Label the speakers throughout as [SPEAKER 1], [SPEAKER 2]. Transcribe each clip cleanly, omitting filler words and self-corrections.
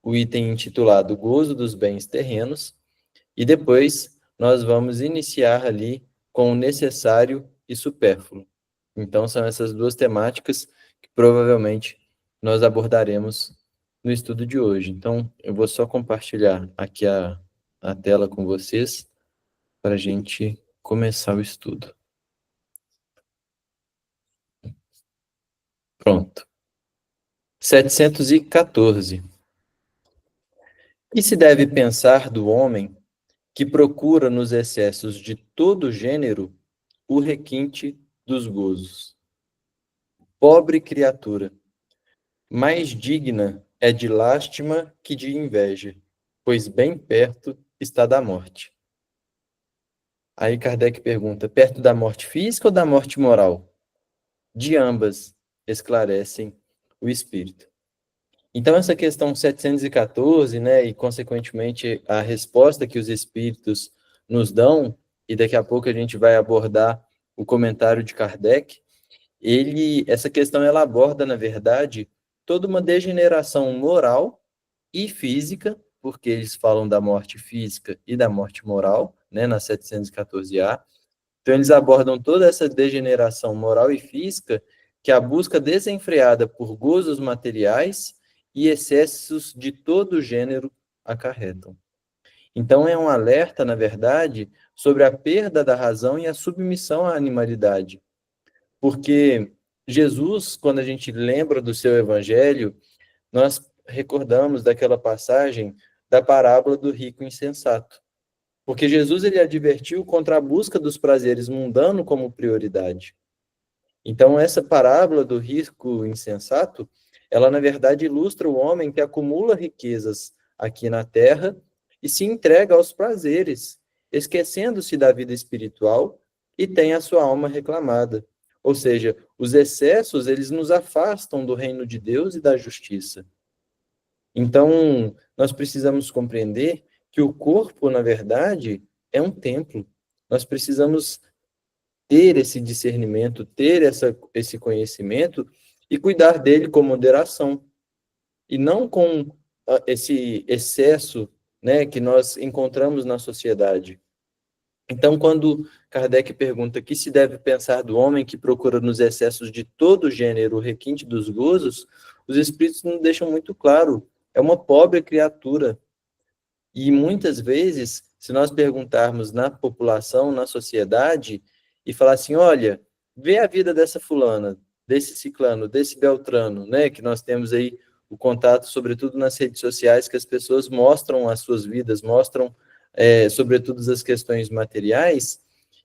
[SPEAKER 1] o item intitulado Gozo dos Bens Terrenos, e depois nós vamos iniciar ali com o necessário e supérfluo. Então, são essas duas temáticas que provavelmente nós abordaremos no estudo de hoje. Então, eu vou só compartilhar aqui a tela com vocês para a gente começar o estudo. Pronto. 714. E se deve pensar do homem que procura nos excessos de todo gênero o requinte dos gozos. Pobre criatura, mais digna é de lástima que de inveja, pois bem perto está da morte. Aí Kardec pergunta, perto da morte física ou da morte moral? De ambas, esclarecem o espírito. Então, essa questão 714, né, e consequentemente a resposta que os espíritos nos dão, e daqui a pouco a gente vai abordar o comentário de Kardec, essa questão ela aborda, na verdade, toda uma degeneração moral e física, porque eles falam da morte física e da morte moral, né, na 714A. Então, eles abordam toda essa degeneração moral e física que a busca desenfreada por gozos materiais e excessos de todo gênero acarretam. Então, é um alerta, na verdade, sobre a perda da razão e a submissão à animalidade. Porque Jesus, quando a gente lembra do seu evangelho, nós recordamos daquela passagem da parábola do rico insensato. Porque Jesus ele advertiu contra a busca dos prazeres mundanos como prioridade. Então, essa parábola do rico insensato, ela, na verdade, ilustra o homem que acumula riquezas aqui na terra e se entrega aos prazeres, esquecendo-se da vida espiritual e tem a sua alma reclamada. Ou seja, os excessos, eles nos afastam do reino de Deus e da justiça. Então, nós precisamos compreender que o corpo, na verdade, é um templo. Nós precisamos ter esse discernimento, ter esse conhecimento e cuidar dele com moderação. E não com esse excesso, né, que nós encontramos na sociedade. Então, quando Kardec pergunta que se deve pensar do homem que procura nos excessos de todo gênero o requinte dos gozos, os espíritos nos deixam muito claro, é uma pobre criatura. E muitas vezes, se nós perguntarmos na população, na sociedade, e falar assim, olha, vê a vida dessa fulana, desse ciclano, desse beltrano, né, que nós temos aí o contato, sobretudo nas redes sociais, que as pessoas mostram as suas vidas, mostram, sobretudo, as questões materiais,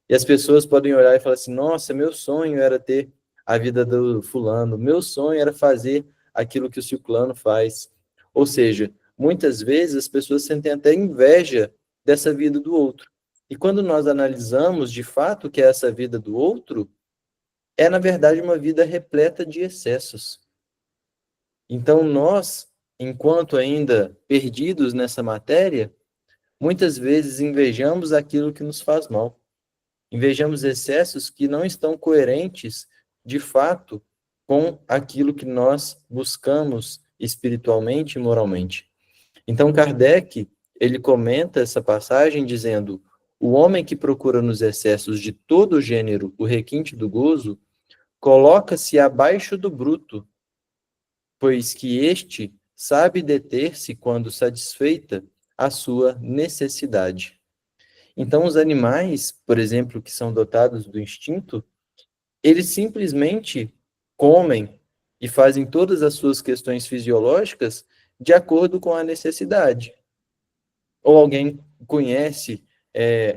[SPEAKER 1] e as pessoas podem olhar e falar assim, nossa, meu sonho era ter a vida do fulano, meu sonho era fazer aquilo que o ciclano faz. Ou seja, muitas vezes as pessoas sentem até inveja dessa vida do outro. E quando nós analisamos de fato o que é essa vida do outro, é na verdade uma vida repleta de excessos. Então nós, enquanto ainda perdidos nessa matéria, muitas vezes invejamos aquilo que nos faz mal. Invejamos excessos que não estão coerentes, de fato, com aquilo que nós buscamos espiritualmente e moralmente. Então, Kardec, ele comenta essa passagem dizendo: o homem que procura nos excessos de todo gênero o requinte do gozo, coloca-se abaixo do bruto, pois que este sabe deter-se quando satisfeita a sua necessidade. Então, os animais, por exemplo, que são dotados do instinto, eles simplesmente comem e fazem todas as suas questões fisiológicas de acordo com a necessidade. Ou alguém conhece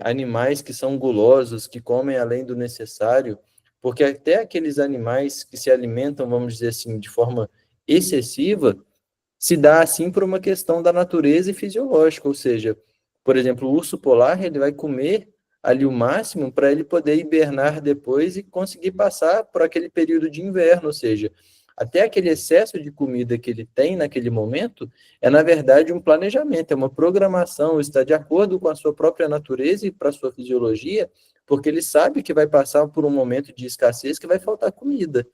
[SPEAKER 1] animais que são gulosos, que comem além do necessário, porque até aqueles animais que se alimentam, vamos dizer assim, de forma excessiva, se dá assim por uma questão da natureza e fisiológica, ou seja, por exemplo, o urso polar, ele vai comer ali o máximo para ele poder hibernar depois e conseguir passar por aquele período de inverno, ou seja, até aquele excesso de comida que ele tem naquele momento é, na verdade, um planejamento, é uma programação, está de acordo com a sua própria natureza e para a sua fisiologia, porque ele sabe que vai passar por um momento de escassez que vai faltar comida.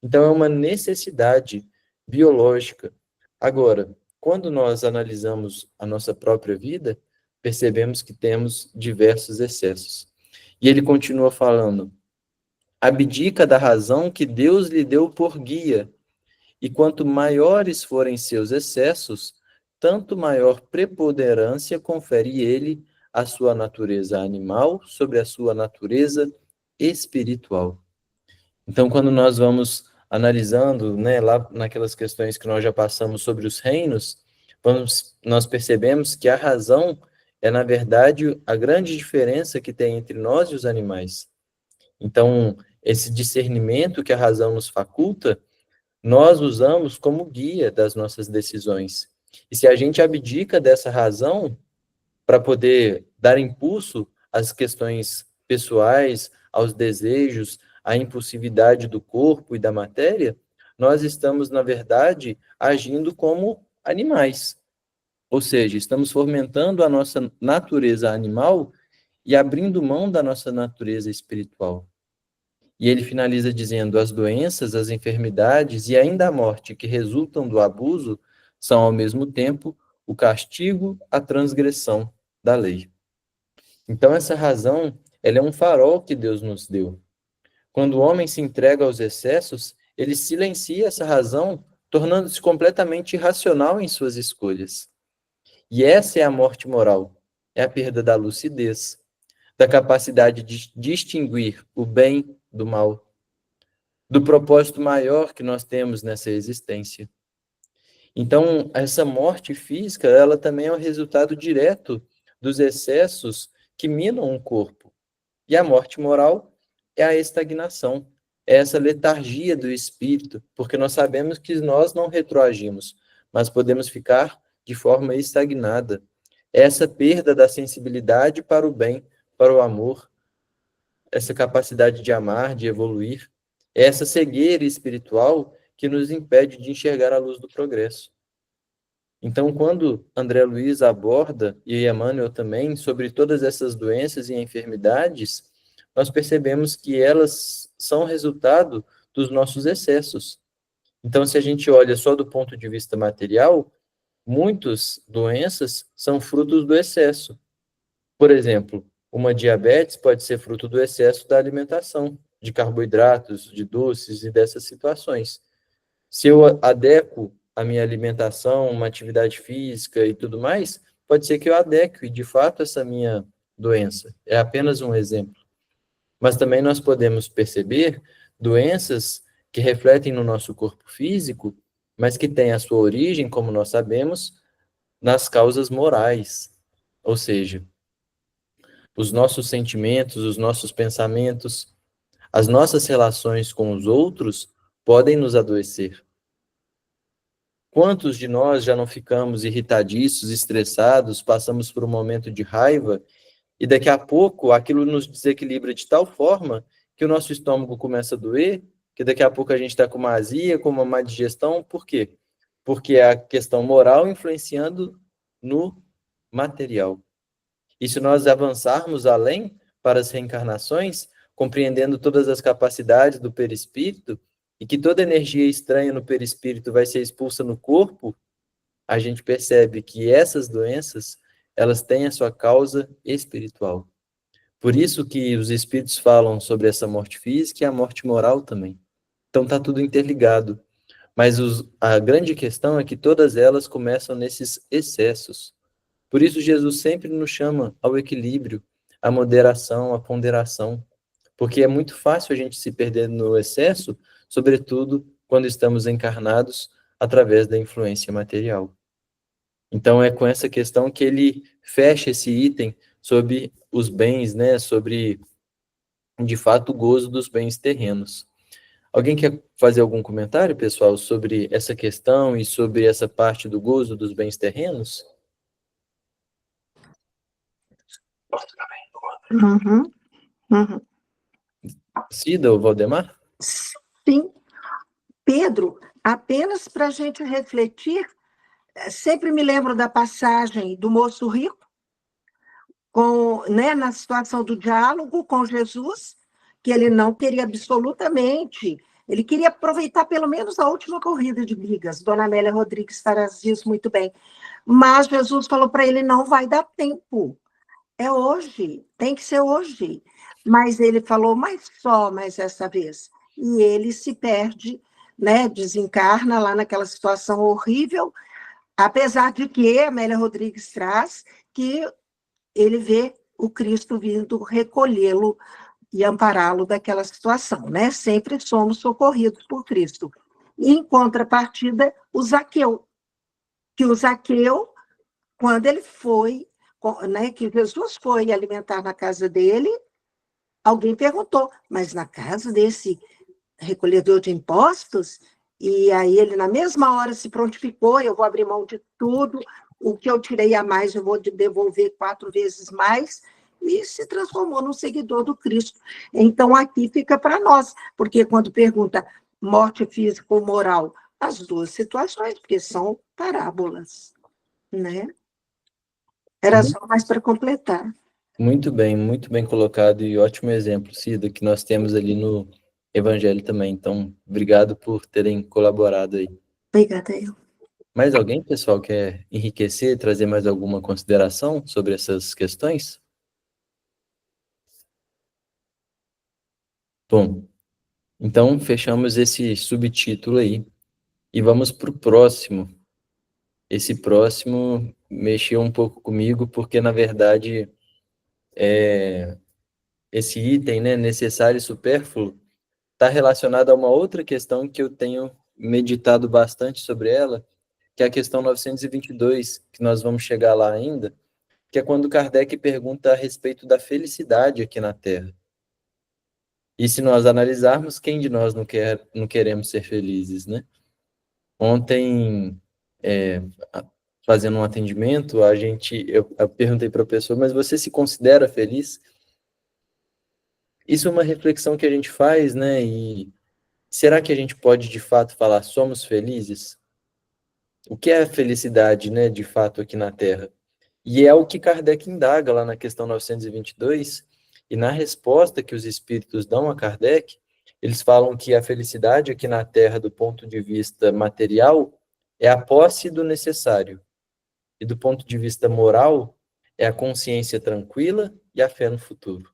[SPEAKER 1] Então, é uma necessidade biológica. Agora, quando nós analisamos a nossa própria vida, percebemos que temos diversos excessos. E ele continua falando: abdica da razão que Deus lhe deu por guia, e quanto maiores forem seus excessos, tanto maior preponderância confere ele à sua natureza animal sobre a sua natureza espiritual. Então, quando nós vamos analisando, né, lá naquelas questões que nós já passamos sobre os reinos, nós percebemos que a razão é, na verdade, a grande diferença que tem entre nós e os animais. Então, esse discernimento que a razão nos faculta, nós usamos como guia das nossas decisões. E se a gente abdica dessa razão para poder dar impulso às questões pessoais, aos desejos, à impulsividade do corpo e da matéria, nós estamos, na verdade, agindo como animais. Ou seja, estamos fomentando a nossa natureza animal e abrindo mão da nossa natureza espiritual. E ele finaliza dizendo: as doenças, as enfermidades e ainda a morte que resultam do abuso são, ao mesmo tempo, o castigo à transgressão da lei. Então, essa razão, ela é um farol que Deus nos deu. Quando o homem se entrega aos excessos, ele silencia essa razão, tornando-se completamente irracional em suas escolhas. E essa é a morte moral, é a perda da lucidez, da capacidade de distinguir o bem do mal, do propósito maior que nós temos nessa existência. Então, essa morte física, ela também é o resultado direto dos excessos que minam o corpo. E a morte moral é a estagnação, é essa letargia do espírito, porque nós sabemos que nós não retroagimos, mas podemos ficar de forma estagnada. É essa perda da sensibilidade para o bem, para o amor, essa capacidade de amar, de evoluir, é essa cegueira espiritual que nos impede de enxergar a luz do progresso. Então, quando André Luiz aborda, e Emmanuel também, sobre todas essas doenças e enfermidades, nós percebemos que elas são resultado dos nossos excessos. Então, se a gente olha só do ponto de vista material, muitas doenças são frutos do excesso. Por exemplo, uma diabetes pode ser fruto do excesso da alimentação, de carboidratos, de doces e dessas situações. Se eu adequo a minha alimentação, uma atividade física e tudo mais, pode ser que eu adeque, de fato, essa minha doença. É apenas um exemplo. Mas também nós podemos perceber doenças que refletem no nosso corpo físico, mas que têm a sua origem, como nós sabemos, nas causas morais. Ou seja, os nossos sentimentos, os nossos pensamentos, as nossas relações com os outros podem nos adoecer. Quantos de nós já não ficamos irritadiços, estressados, passamos por um momento de raiva e daqui a pouco aquilo nos desequilibra de tal forma que o nosso estômago começa a doer, que daqui a pouco a gente está com uma azia, com uma má digestão. Por quê? Porque é a questão moral influenciando no material. E se nós avançarmos além para as reencarnações, compreendendo todas as capacidades do perispírito, e que toda energia estranha no perispírito vai ser expulsa no corpo, a gente percebe que essas doenças, elas têm a sua causa espiritual. Por isso que os espíritos falam sobre essa morte física e a morte moral também. Então está tudo interligado. Mas a grande questão é que todas elas começam nesses excessos. Por isso Jesus sempre nos chama ao equilíbrio, à moderação, à ponderação, porque é muito fácil a gente se perder no excesso, sobretudo quando estamos encarnados através da influência material. Então é com essa questão que ele fecha esse item sobre os bens, né, sobre, de fato, o gozo dos bens terrenos. Alguém quer fazer algum comentário, pessoal, sobre essa questão e sobre essa parte do gozo dos bens terrenos?
[SPEAKER 2] Uhum, uhum.
[SPEAKER 1] Cida ou Valdemar?
[SPEAKER 2] Sim. Pedro, apenas para a gente refletir, sempre me lembro da passagem do moço rico, né, na situação do diálogo com Jesus, que ele não queria absolutamente Ele queria aproveitar pelo menos a última corrida de Bigas. Dona Amélia Rodrigues traz isso muito bem. Mas Jesus falou para ele: não vai dar tempo. É hoje, tem que ser hoje. Mas ele falou: mas só mais essa vez. E ele se perde, né? Desencarna lá naquela situação horrível, apesar de que a Amélia Rodrigues traz que ele vê o Cristo vindo recolhê-lo e ampará-lo daquela situação, né? Sempre somos socorridos por Cristo. E, em contrapartida, o Zaqueu, que o Zaqueu, quando ele foi, né, que Jesus foi alimentar na casa dele, alguém perguntou, mas na casa desse recolhedor de impostos? E aí ele, na mesma hora, se prontificou: eu vou abrir mão de tudo, o que eu tirei a mais, eu vou devolver 4 vezes mais, e se transformou num seguidor do Cristo. Então, aqui fica para nós, porque quando pergunta morte física ou moral, as duas situações, porque são parábolas, né? Era só mais para completar.
[SPEAKER 1] Muito bem colocado e ótimo exemplo, Cida, que nós temos ali no Evangelho também. Então, obrigado por terem colaborado aí.
[SPEAKER 2] Obrigada, eu.
[SPEAKER 1] Mais alguém, pessoal, quer enriquecer, trazer mais alguma consideração sobre essas questões? Bom, então fechamos esse subtítulo aí e vamos para o próximo. Esse próximo mexeu um pouco comigo, porque, na verdade, esse item, né, necessário e supérfluo, está relacionado a uma outra questão que eu tenho meditado bastante sobre ela, que é a questão 922, que nós vamos chegar lá ainda, que é quando Kardec pergunta a respeito da felicidade aqui na Terra. E se nós analisarmos, quem de nós não queremos ser felizes, né? Ontem, fazendo um atendimento, eu perguntei para a pessoa, mas você se considera feliz? Isso é uma reflexão que a gente faz, né? E será que a gente pode, de fato, falar somos felizes? O que é a felicidade, né, de fato, aqui na Terra? E é o que Kardec indaga lá na questão 922, e na resposta que os espíritos dão a Kardec, eles falam que a felicidade aqui na Terra, do ponto de vista material, é a posse do necessário. E do ponto de vista moral, é a consciência tranquila e a fé no futuro.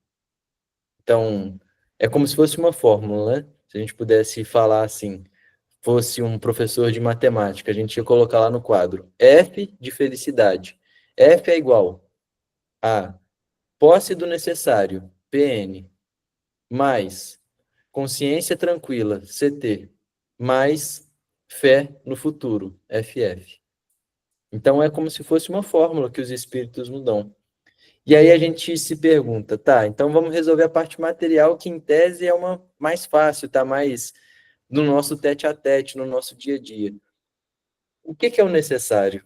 [SPEAKER 1] Então, é como se fosse uma fórmula, né? Se a gente pudesse falar assim, fosse um professor de matemática, a gente ia colocar lá no quadro F de felicidade. F é igual a posse do necessário, PN, mais consciência tranquila, CT, mais fé no futuro, FF. Então é como se fosse uma fórmula que os espíritos nos dão. E aí a gente se pergunta, tá, então vamos resolver a parte material, que em tese é uma mais fácil, tá mais no nosso tete a tete, no nosso dia a dia. O que é o necessário?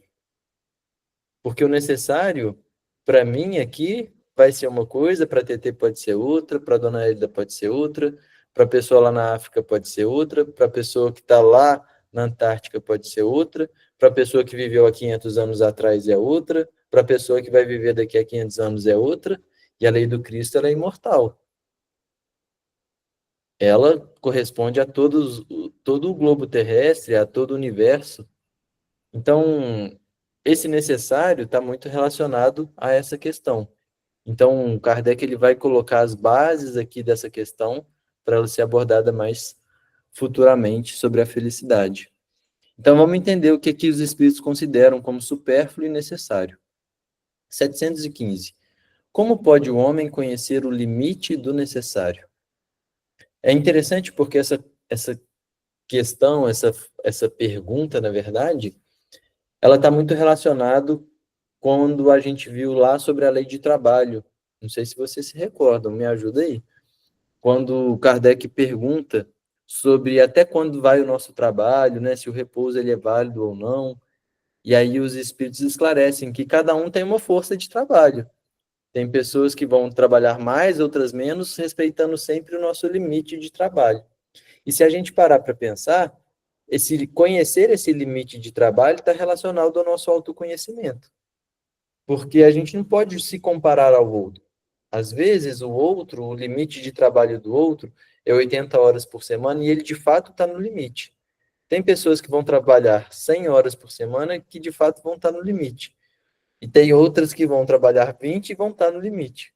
[SPEAKER 1] Porque o necessário, para mim, aqui, vai ser uma coisa, para a TT pode ser outra, para a Dona Elida pode ser outra, para a pessoa lá na África pode ser outra, para a pessoa que está lá na Antártica pode ser outra, para a pessoa que viveu há 500 anos atrás é outra, para a pessoa que vai viver daqui a 500 anos é outra, e a lei do Cristo ela é imortal. Ela corresponde a todo o globo terrestre, a todo o universo. Então, esse necessário está muito relacionado a essa questão. Então, Kardec ele vai colocar as bases aqui dessa questão para ela ser abordada mais futuramente sobre a felicidade. Então, vamos entender o que aqui os espíritos consideram como supérfluo e necessário. 715. Como pode o homem conhecer o limite do necessário? É interessante porque essa questão, essa pergunta, na verdade, ela está muito relacionada quando a gente viu lá sobre a lei de trabalho. Não sei se vocês se recordam, me ajuda aí. Quando Kardec pergunta sobre até quando vai o nosso trabalho, né, se o repouso ele é válido ou não, e aí os espíritos esclarecem que cada um tem uma força de trabalho. Tem pessoas que vão trabalhar mais, outras menos, respeitando sempre o nosso limite de trabalho. E se a gente parar para pensar, conhecer esse limite de trabalho está relacionado ao nosso autoconhecimento. Porque a gente não pode se comparar ao outro. Às vezes, o outro, o limite de trabalho do outro, é 80 horas por semana e ele de fato está no limite. Tem pessoas que vão trabalhar 100 horas por semana que de fato vão estar no limite. E tem outras que vão trabalhar 20 e vão estar no limite.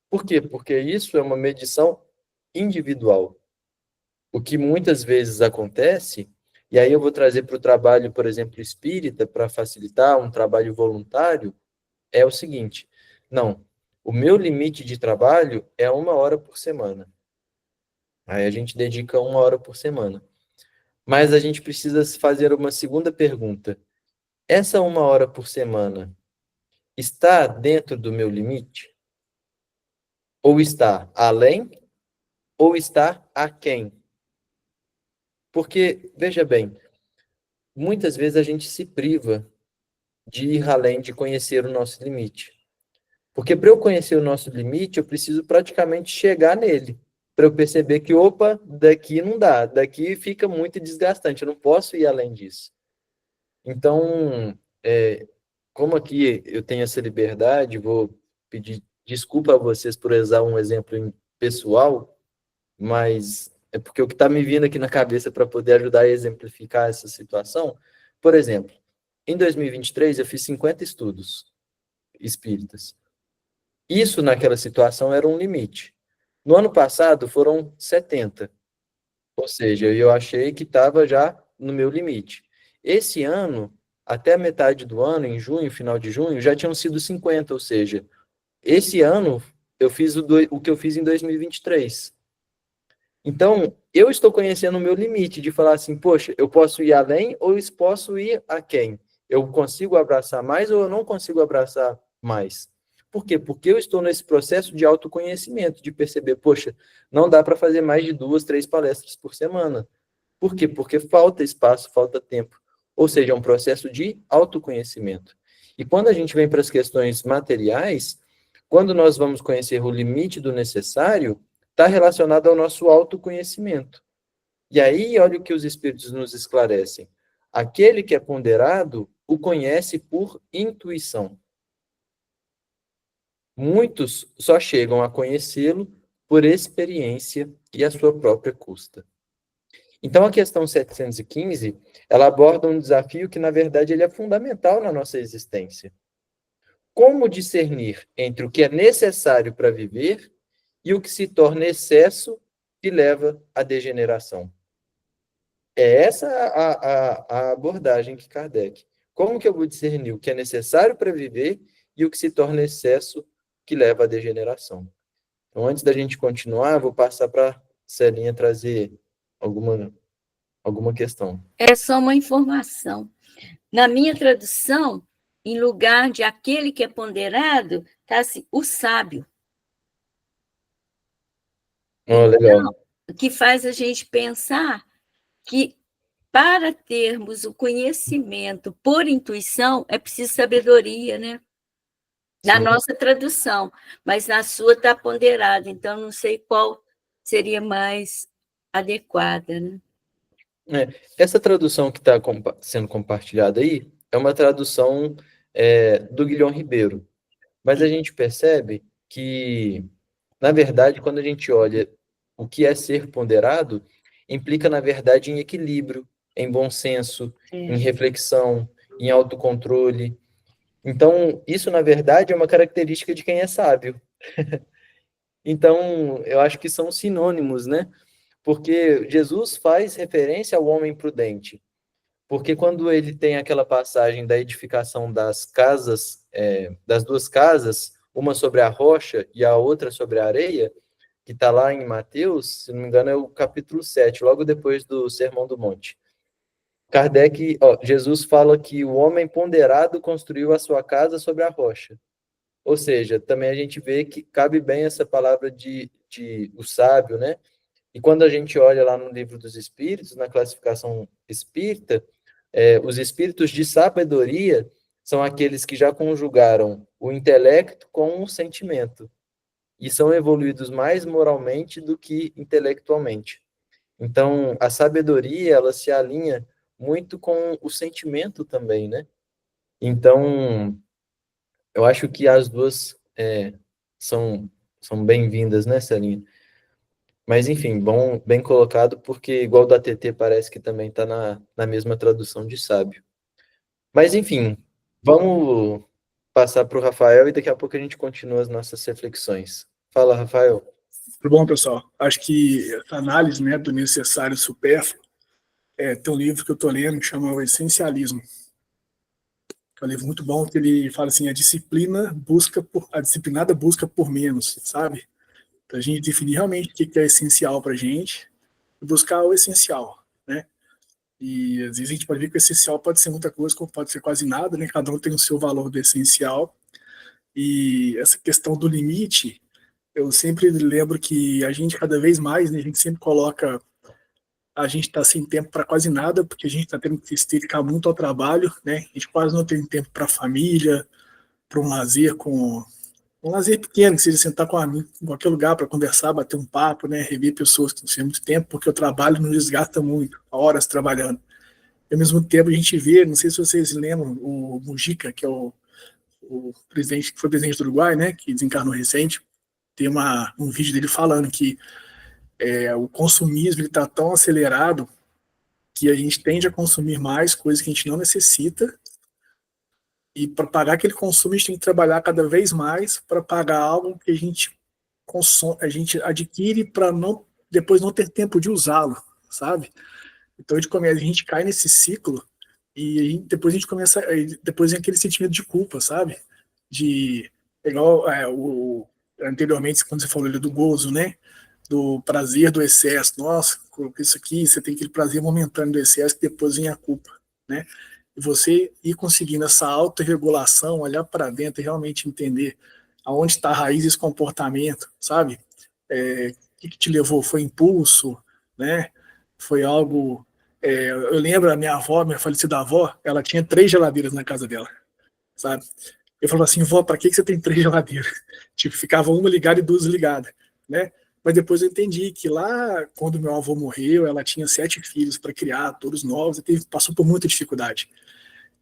[SPEAKER 1] Por quê? Porque isso é uma medição individual. O que muitas vezes acontece, e aí eu vou trazer para o trabalho, por exemplo, espírita, para facilitar um trabalho voluntário, é o seguinte: não, o meu limite de trabalho é 1 hora por semana. Aí a gente dedica 1 hora por semana. Mas a gente precisa fazer uma segunda pergunta. Essa 1 hora por semana está dentro do meu limite? Ou está além? Ou está aquém? Porque, veja bem, muitas vezes a gente se priva de ir além, de conhecer o nosso limite. Porque para eu conhecer o nosso limite, eu preciso praticamente chegar nele, para eu perceber que, opa, daqui não dá, daqui fica muito desgastante, eu não posso ir além disso. Então, como aqui eu tenho essa liberdade, vou pedir desculpa a vocês por usar um exemplo pessoal, mas é porque o que está me vindo aqui na cabeça para poder ajudar a exemplificar essa situação, por exemplo, em 2023 eu fiz 50 estudos espíritas. Isso naquela situação era um limite. No ano passado foram 70, ou seja, eu achei que estava já no meu limite. Esse ano, até a metade do ano, em junho, final de junho, já tinham sido 50, ou seja, esse ano eu fiz o que eu fiz em 2023. Então, eu estou conhecendo o meu limite de falar assim, poxa, eu posso ir além ou eu posso ir a quem? Eu consigo abraçar mais ou eu não consigo abraçar mais? Por quê? Porque eu estou nesse processo de autoconhecimento, de perceber, poxa, não dá para fazer mais de 2, 3 palestras por semana. Por quê? Porque falta espaço, falta tempo. Ou seja, é um processo de autoconhecimento. E quando a gente vem para as questões materiais, quando nós vamos conhecer o limite do necessário, está relacionado ao nosso autoconhecimento. E aí, olha o que os espíritos nos esclarecem. Aquele que é ponderado o conhece por intuição. Muitos só chegam a conhecê-lo por experiência e à sua própria custa. Então, a questão 715, ela aborda um desafio que, na verdade, ele é fundamental na nossa existência. Como discernir entre o que é necessário para viver e o que se torna excesso que leva à degeneração? É essa a abordagem que Kardec. Como que eu vou discernir o que é necessário para viver e o que se torna excesso que leva à degeneração? Então, antes da gente continuar, vou passar para a Celinha trazer alguma questão.
[SPEAKER 3] É só uma informação. Na minha tradução, em lugar de aquele que é ponderado, está assim, o sábio.
[SPEAKER 1] Oh, legal.
[SPEAKER 3] Então, o que faz a gente pensar que para termos o conhecimento por intuição, é preciso sabedoria, né? Na
[SPEAKER 1] Sim.
[SPEAKER 3] nossa tradução, mas na sua está ponderado, então não sei qual seria mais adequada, né?
[SPEAKER 1] Essa tradução que está sendo compartilhada aí é uma tradução do Guilhom Ribeiro, mas a gente percebe que, na verdade, quando a gente olha o que é ser ponderado, implica, na verdade, em equilíbrio, em bom senso, em reflexão, em autocontrole. Então, isso, na verdade, é uma característica de quem é sábio. Então, eu acho que são sinônimos, né? Porque Jesus faz referência ao homem prudente. Porque quando ele tem aquela passagem da edificação das casas, das duas casas, uma sobre a rocha e a outra sobre a areia, que está lá em Mateus, se não me engano, é o capítulo 7, logo depois do Sermão do Monte. Jesus fala que o homem ponderado construiu a sua casa sobre a rocha. Ou seja, também a gente vê que cabe bem essa palavra de o sábio, né? E quando a gente olha lá no livro dos Espíritos, na classificação espírita, os espíritos de sabedoria são aqueles que já conjugaram o intelecto com o sentimento e são evoluídos mais moralmente do que intelectualmente. Então, a sabedoria, ela se alinha muito com o sentimento também, né? Então, eu acho que as duas são bem-vindas, né, Celinha? Mas, enfim, bom, bem colocado, porque igual do ATT parece que também está na mesma tradução de sábio. Mas, enfim, vamos passar para o Rafael e daqui a pouco a gente continua as nossas reflexões. Fala, Rafael.
[SPEAKER 4] Tudo bom, pessoal? Acho que essa análise, né, do necessário e supérfluo, tem um livro que eu estou lendo que chama O Essencialismo. É um livro muito bom, que ele fala assim, a disciplinada busca por menos, sabe? Para a gente definir realmente o que é essencial para a gente e buscar o essencial, né? E às vezes a gente pode ver que o essencial pode ser muita coisa, como pode ser quase nada, né? Cada um tem o seu valor do essencial. E essa questão do limite, eu sempre lembro que a gente cada vez mais, né, a gente sempre coloca, a gente está sem tempo para quase nada, porque a gente está tendo que se dedicar muito ao trabalho, né? A gente quase não tem tempo para a família, para um lazer pequeno, que seja sentar com um amigo em qualquer lugar para conversar, bater um papo, né? Rever pessoas que não têm muito tempo, porque o trabalho nos desgasta muito, horas trabalhando. E ao mesmo tempo a gente vê, não sei se vocês lembram, o Mujica, que é o presidente, que foi presidente do Uruguai, né? Que desencarnou recente, tem um vídeo dele falando que o consumismo está tão acelerado que a gente tende a consumir mais coisas que a gente não necessita, e para pagar aquele consumo a gente tem que trabalhar cada vez mais para pagar algo que a gente consome, a gente adquire para não depois não ter tempo de usá-lo, sabe? Então a gente cai nesse ciclo e depois a gente começa, depois vem aquele sentimento de culpa, sabe? De igual anteriormente quando você falou ali do gozo, né? Do prazer do excesso. Nossa, isso aqui, você tem aquele prazer momentâneo do excesso que depois vem a culpa, né? E você ir conseguindo essa autorregulação, olhar para dentro e realmente entender aonde está a raiz desse comportamento, sabe? O que te levou? Foi impulso, né? Foi algo... eu lembro a minha avó, minha falecida avó, ela tinha 3 geladeiras na casa dela, sabe? Eu falava assim, vó, para que você tem 3 geladeiras? Tipo, ficava uma ligada e 2 ligadas, né? Mas depois eu entendi que lá, quando meu avô morreu, ela tinha 7 filhos para criar, todos novos, e passou por muita dificuldade.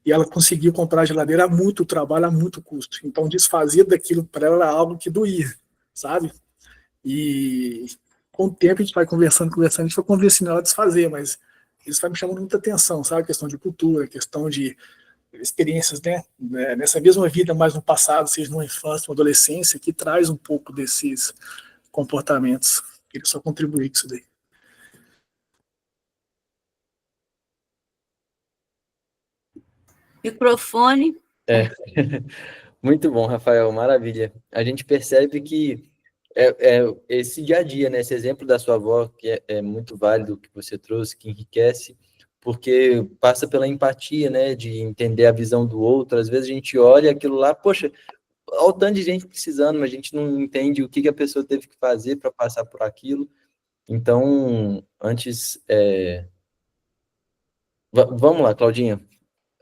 [SPEAKER 4] E ela conseguiu comprar a geladeira a muito trabalho, a muito custo. Então, desfazer daquilo para ela era algo que doía, sabe? E com o tempo a gente vai conversando, a gente foi convencendo ela a desfazer, mas isso vai me chamando muita atenção, sabe? A questão de cultura, questão de experiências, né? Nessa mesma vida, mas no passado, seja numa infância, uma adolescência, que traz um pouco desses comportamentos. Queria só contribuir com isso daí.
[SPEAKER 3] Microfone.
[SPEAKER 1] Muito bom, Rafael, maravilha. A gente percebe que esse dia a dia, né? Esse exemplo da sua avó, que é muito válido, que você trouxe, que enriquece, porque passa pela empatia, né? De entender a visão do outro. Às vezes a gente olha aquilo lá, poxa, olha o tanto de gente precisando, mas a gente não entende o que a pessoa teve que fazer para passar por aquilo. Então, antes... vamos lá, Claudinha.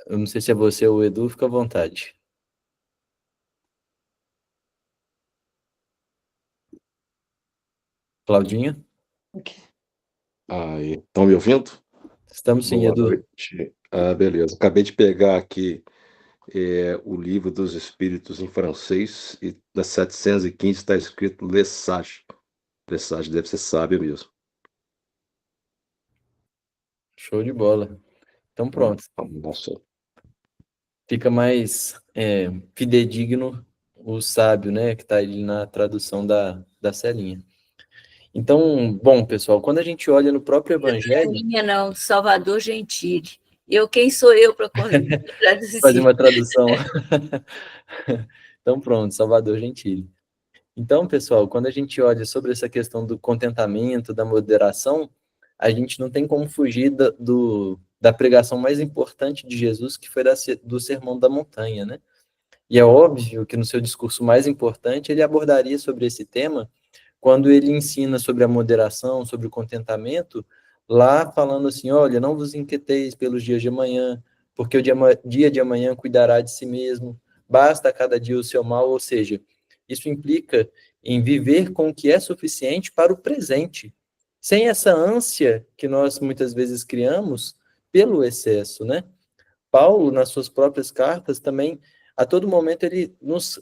[SPEAKER 1] Eu não sei se é você ou o Edu, fica à vontade. Claudinha?
[SPEAKER 5] Estão me ouvindo?
[SPEAKER 1] Estamos sim,
[SPEAKER 5] Boa
[SPEAKER 1] Edu.
[SPEAKER 5] noite. Beleza. Acabei de pegar aqui o livro dos Espíritos em francês, e na 715 está escrito Les Sages. Les Sages deve ser sábio mesmo.
[SPEAKER 1] Show de bola. Então, pronto.
[SPEAKER 5] Nossa.
[SPEAKER 1] Fica mais fidedigno o sábio, né? Que está ali na tradução da Celinha. Então, bom, pessoal, quando a gente olha no próprio Evangelho...
[SPEAKER 3] Minha não, Salvador Gentili. Quem sou eu para
[SPEAKER 1] fazer uma tradução? Então, pronto, Salvador Gentili. Então, pessoal, quando a gente olha sobre essa questão do contentamento, da moderação, a gente não tem como fugir da pregação mais importante de Jesus, que foi do Sermão da Montanha, né? E é óbvio que no seu discurso mais importante ele abordaria sobre esse tema quando ele ensina sobre a moderação, sobre o contentamento, lá falando assim, olha, não vos inquieteis pelos dias de amanhã, porque o dia de amanhã cuidará de si mesmo, basta a cada dia o seu mal, ou seja, isso implica em viver com o que é suficiente para o presente, sem essa ânsia que nós muitas vezes criamos pelo excesso, né? Paulo, nas suas próprias cartas, também, a todo momento, ele nos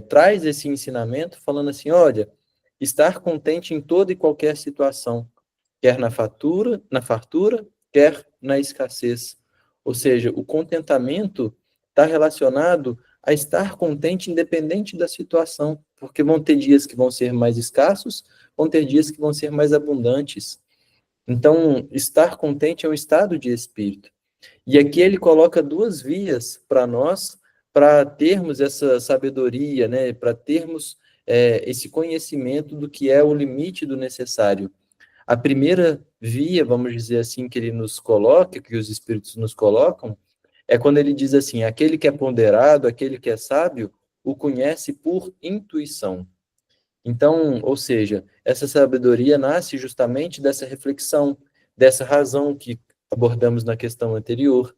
[SPEAKER 1] traz esse ensinamento, falando assim, olha, estar contente em toda e qualquer situação, quer na fartura, quer na escassez. Ou seja, o contentamento está relacionado a estar contente independente da situação, porque vão ter dias que vão ser mais escassos, vão ter dias que vão ser mais abundantes. Então, estar contente é um estado de espírito. E aqui ele coloca duas vias para nós, para termos essa sabedoria, né? Para termos esse conhecimento do que é o limite do necessário. A primeira via, vamos dizer assim, que ele nos coloca, que os espíritos nos colocam, é quando ele diz assim: aquele que é ponderado, aquele que é sábio, o conhece por intuição. Então, ou seja, essa sabedoria nasce justamente dessa reflexão, dessa razão que abordamos na questão anterior.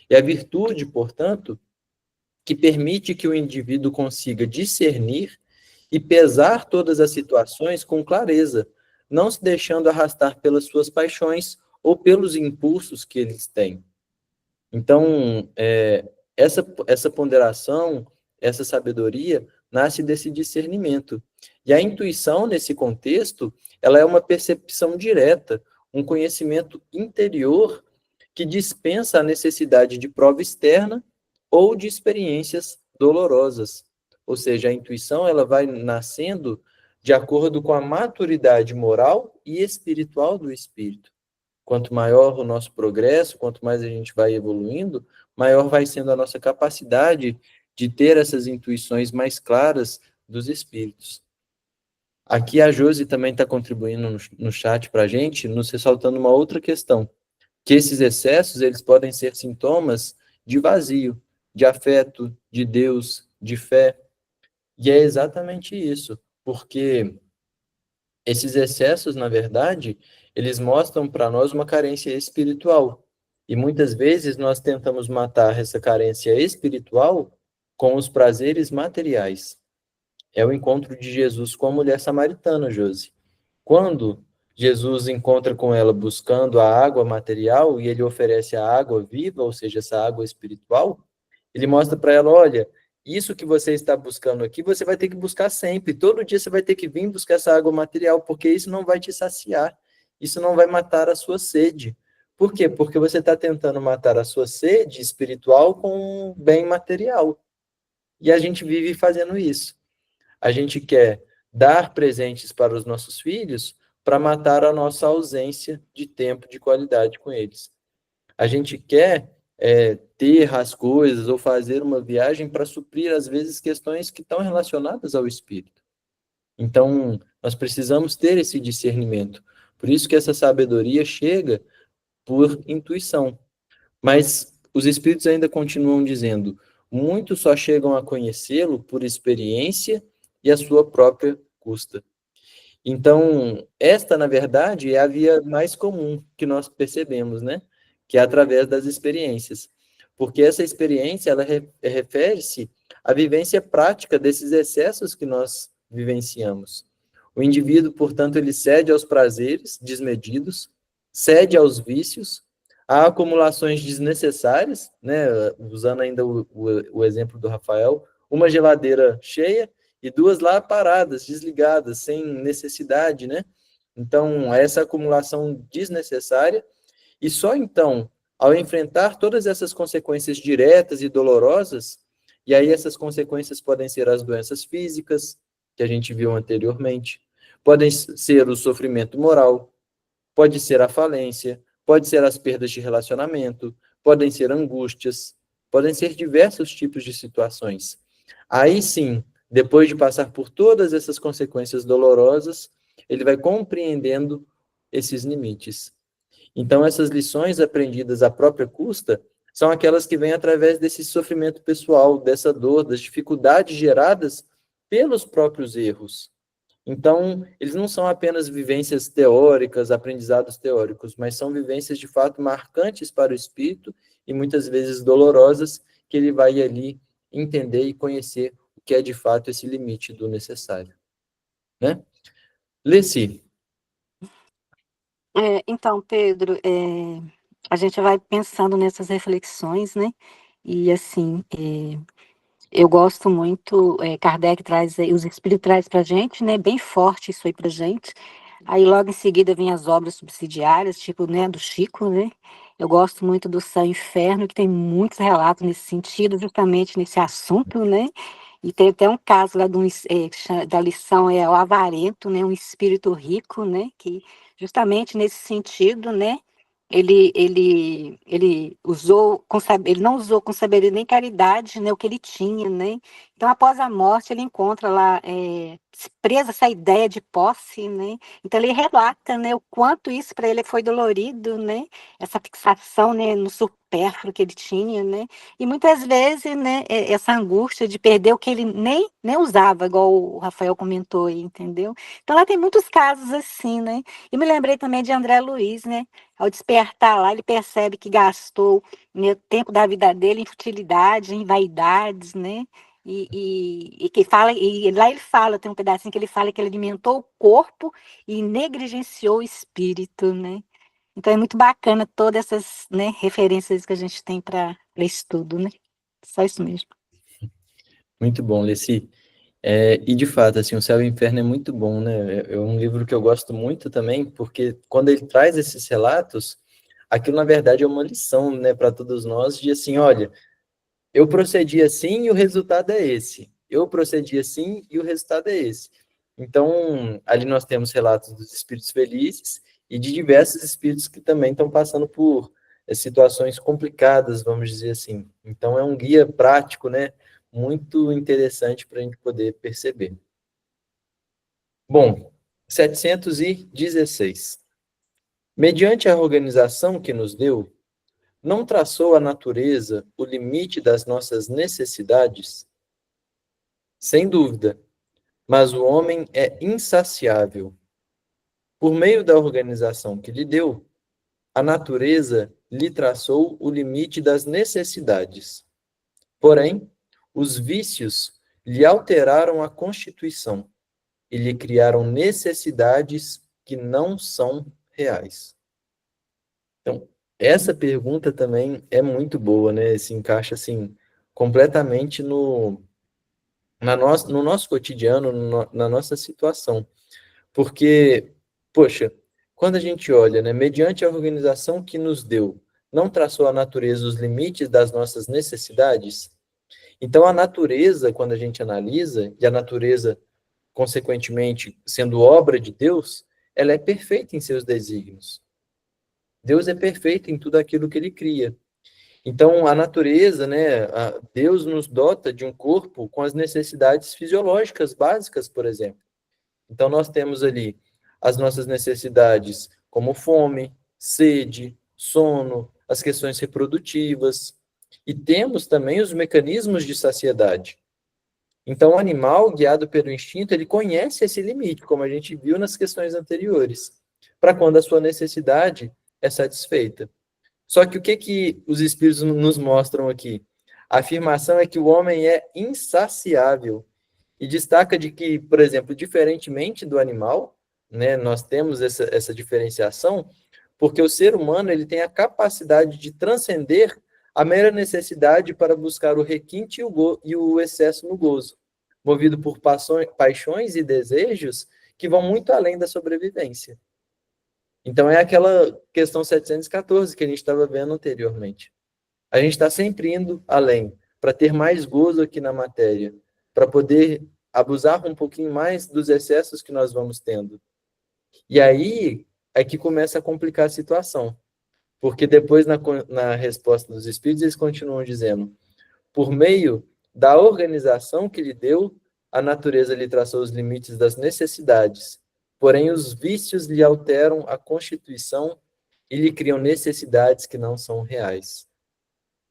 [SPEAKER 1] E a virtude, portanto, que permite que o indivíduo consiga discernir e pesar todas as situações com clareza, não se deixando arrastar pelas suas paixões ou pelos impulsos que eles têm. Então, essa ponderação, essa sabedoria, nasce desse discernimento. E a intuição, nesse contexto, ela é uma percepção direta, um conhecimento interior que dispensa a necessidade de prova externa ou de experiências dolorosas. Ou seja, a intuição ela vai nascendo de acordo com a maturidade moral e espiritual do espírito. Quanto maior o nosso progresso, quanto mais a gente vai evoluindo, maior vai sendo a nossa capacidade de ter essas intuições mais claras dos espíritos. Aqui a Josi também está contribuindo no chat para a gente, nos ressaltando uma outra questão, que esses excessos eles podem ser sintomas de vazio, de afeto, de Deus, de fé. E é exatamente isso, porque esses excessos, na verdade, eles mostram para nós uma carência espiritual. E muitas vezes nós tentamos matar essa carência espiritual com os prazeres materiais. É o encontro de Jesus com a mulher samaritana, Josi. Quando Jesus encontra com ela buscando a água material e ele oferece a água viva, ou seja, essa água espiritual, ele mostra para ela, olha, isso que você está buscando aqui, você vai ter que buscar sempre. Todo dia você vai ter que vir buscar essa água material, porque isso não vai te saciar. Isso não vai matar a sua sede. Por quê? Porque você está tentando matar a sua sede espiritual com um bem material. E a gente vive fazendo isso. A gente quer dar presentes para os nossos filhos para matar a nossa ausência de tempo de qualidade com eles. A gente quer ter as coisas ou fazer uma viagem para suprir, às vezes, questões que estão relacionadas ao espírito. Então, nós precisamos ter esse discernimento. Por isso que essa sabedoria chega por intuição. Mas os espíritos ainda continuam dizendo, muitos só chegam a conhecê-lo por experiência e a sua própria custa. Então, esta, na verdade, é a via mais comum que nós percebemos, né? Que é através das experiências. Porque essa experiência, ela refere-se à vivência prática desses excessos que nós vivenciamos. O indivíduo, portanto, ele cede aos prazeres desmedidos, cede aos vícios, a acumulações desnecessárias, né? Usando ainda o exemplo do Rafael, uma geladeira cheia e duas lá paradas, desligadas, sem necessidade, né? Então, essa acumulação desnecessária, e só então, ao enfrentar todas essas consequências diretas e dolorosas, e aí essas consequências podem ser as doenças físicas, que a gente viu anteriormente, podem ser o sofrimento moral, pode ser a falência, pode ser as perdas de relacionamento, podem ser angústias, podem ser diversos tipos de situações. Aí sim, depois de passar por todas essas consequências dolorosas, ele vai compreendendo esses limites. Então, essas lições aprendidas à própria custa são aquelas que vêm através desse sofrimento pessoal, dessa dor, das dificuldades geradas pelos próprios erros. Então, eles não são apenas vivências teóricas, aprendizados teóricos, mas são vivências de fato marcantes para o espírito e muitas vezes dolorosas, que ele vai ali entender e conhecer o que é de fato esse limite do necessário. Né? Leci.
[SPEAKER 6] Então, Pedro, a gente vai pensando nessas reflexões, né? E assim, Eu gosto muito, Kardec traz, os espíritos traz para a gente, né, bem forte isso aí para gente. Aí logo em seguida vem as obras subsidiárias, tipo, né, do Chico, né? Eu gosto muito do Céu e Inferno, que tem muitos relatos nesse sentido, justamente nesse assunto, né? E tem até um caso lá da lição o avarento, né? Um espírito rico, né? Que justamente nesse sentido, né? Ele usou ele não usou com sabedoria nem caridade, né, o que ele tinha, né? Então, após a morte, ele encontra lá presa essa ideia de posse, né? Então ele relata, né, o quanto isso para ele foi dolorido, né? Essa fixação, né, no supérfluo que ele tinha, né? E muitas vezes, né, essa angústia de perder o que ele nem usava, igual o Rafael comentou aí, entendeu? Então lá tem muitos casos assim, né? E me lembrei também de André Luiz, né? Ao despertar lá, ele percebe que gastou, né, o tempo da vida dele em futilidade, em vaidades, né? E que fala, e lá ele fala, tem um pedacinho que ele fala que ele alimentou o corpo e negligenciou o espírito, né? Então é muito bacana todas essas, né, referências que a gente tem para estudo, né? Só isso mesmo.
[SPEAKER 1] Muito bom, Leci. E de fato, assim, O Céu e o Inferno é muito bom, né? É um livro que eu gosto muito também, porque quando ele traz esses relatos, aquilo na verdade é uma lição, né, para todos nós, de assim, olha, eu procedi assim e o resultado é esse. Eu procedi assim e o resultado é esse. Então, ali nós temos relatos dos espíritos felizes e de diversos espíritos que também estão passando por situações complicadas, vamos dizer assim. Então, é um guia prático, né? Muito interessante para a gente poder perceber. Bom, 716. Mediante a organização que nos deu, não traçou a natureza o limite das nossas necessidades? Sem dúvida, mas o homem é insaciável. Por meio da organização que lhe deu, a natureza lhe traçou o limite das necessidades. Porém, os vícios lhe alteraram a constituição e lhe criaram necessidades que não são reais. Então, essa pergunta também é muito boa, né? Se encaixa assim completamente no nosso cotidiano, na nossa situação. Porque, poxa, quando a gente olha, né, mediante a organização que nos deu, não traçou a natureza os limites das nossas necessidades? Então, a natureza, quando a gente analisa, e a natureza, consequentemente, sendo obra de Deus, ela é perfeita em seus desígnios. Deus é perfeito em tudo aquilo que ele cria. Então, a natureza, né, Deus nos dota de um corpo com as necessidades fisiológicas básicas, por exemplo. Então, nós temos ali as nossas necessidades como fome, sede, sono, as questões reprodutivas, e temos também os mecanismos de saciedade. Então, o animal, guiado pelo instinto, ele conhece esse limite, como a gente viu nas questões anteriores, para quando a sua necessidade é satisfeita. Só que o que os espíritos nos mostram aqui? A afirmação é que o homem é insaciável e destaca de que, por exemplo, diferentemente do animal, né, nós temos essa diferenciação, porque o ser humano ele tem a capacidade de transcender a mera necessidade para buscar o requinte e o excesso no gozo, movido por paixões e desejos que vão muito além da sobrevivência. Então, é aquela questão 714 que a gente estava vendo anteriormente. A gente está sempre indo além, para ter mais gozo aqui na matéria, para poder abusar um pouquinho mais dos excessos que nós vamos tendo. E aí é que começa a complicar a situação. Porque depois, na resposta dos espíritos, eles continuam dizendo: por meio da organização que lhe deu, a natureza lhe traçou os limites das necessidades, porém os vícios lhe alteram a constituição e lhe criam necessidades que não são reais.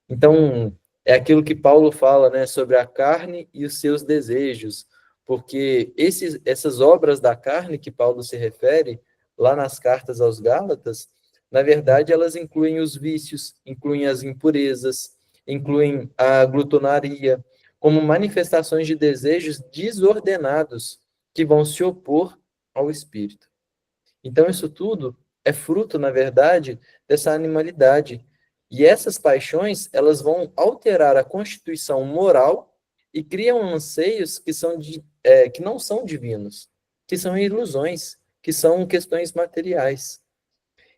[SPEAKER 1] Então, é aquilo que Paulo fala, né, sobre a carne e os seus desejos, porque essas obras da carne que Paulo se refere, lá nas cartas aos Gálatas, na verdade, elas incluem os vícios, incluem as impurezas, incluem a glutonaria, como manifestações de desejos desordenados que vão se opor ao espírito. Então, isso tudo é fruto, na verdade, dessa animalidade. E essas paixões, elas vão alterar a constituição moral e criam anseios que não são divinos, que são ilusões, que são questões materiais.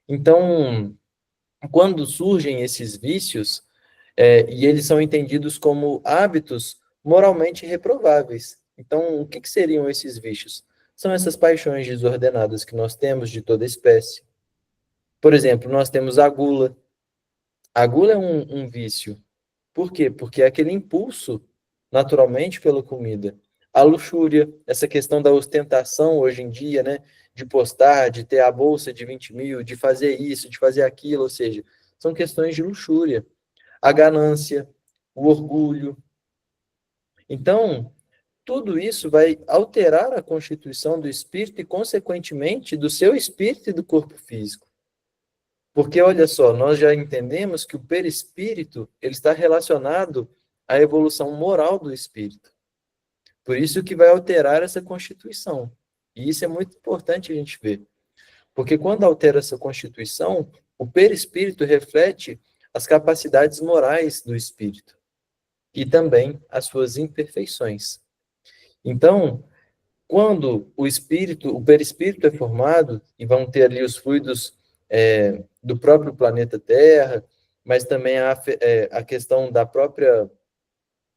[SPEAKER 1] Então, quando surgem esses vícios, e eles são entendidos como hábitos moralmente reprováveis. Então, o que seriam esses vícios? São essas paixões desordenadas que nós temos de toda espécie. Por exemplo, nós temos a gula. A gula é um vício. Por quê? Porque é aquele impulso, naturalmente, pela comida. A luxúria, essa questão da ostentação hoje em dia, né? De postar, de ter a bolsa de 20 mil, de fazer isso, de fazer aquilo, ou seja, são questões de luxúria. A ganância, o orgulho. Então, tudo isso vai alterar a constituição do espírito e, consequentemente, do seu espírito e do corpo físico. Porque, olha só, nós já entendemos que o perispírito ele está relacionado à evolução moral do espírito. Por isso que vai alterar essa constituição. E isso é muito importante a gente ver. Porque quando altera essa constituição, o perispírito reflete as capacidades morais do espírito e também as suas imperfeições. Então, quando o perispírito é formado, e vão ter ali os fluidos do próprio planeta Terra, mas também a questão da própria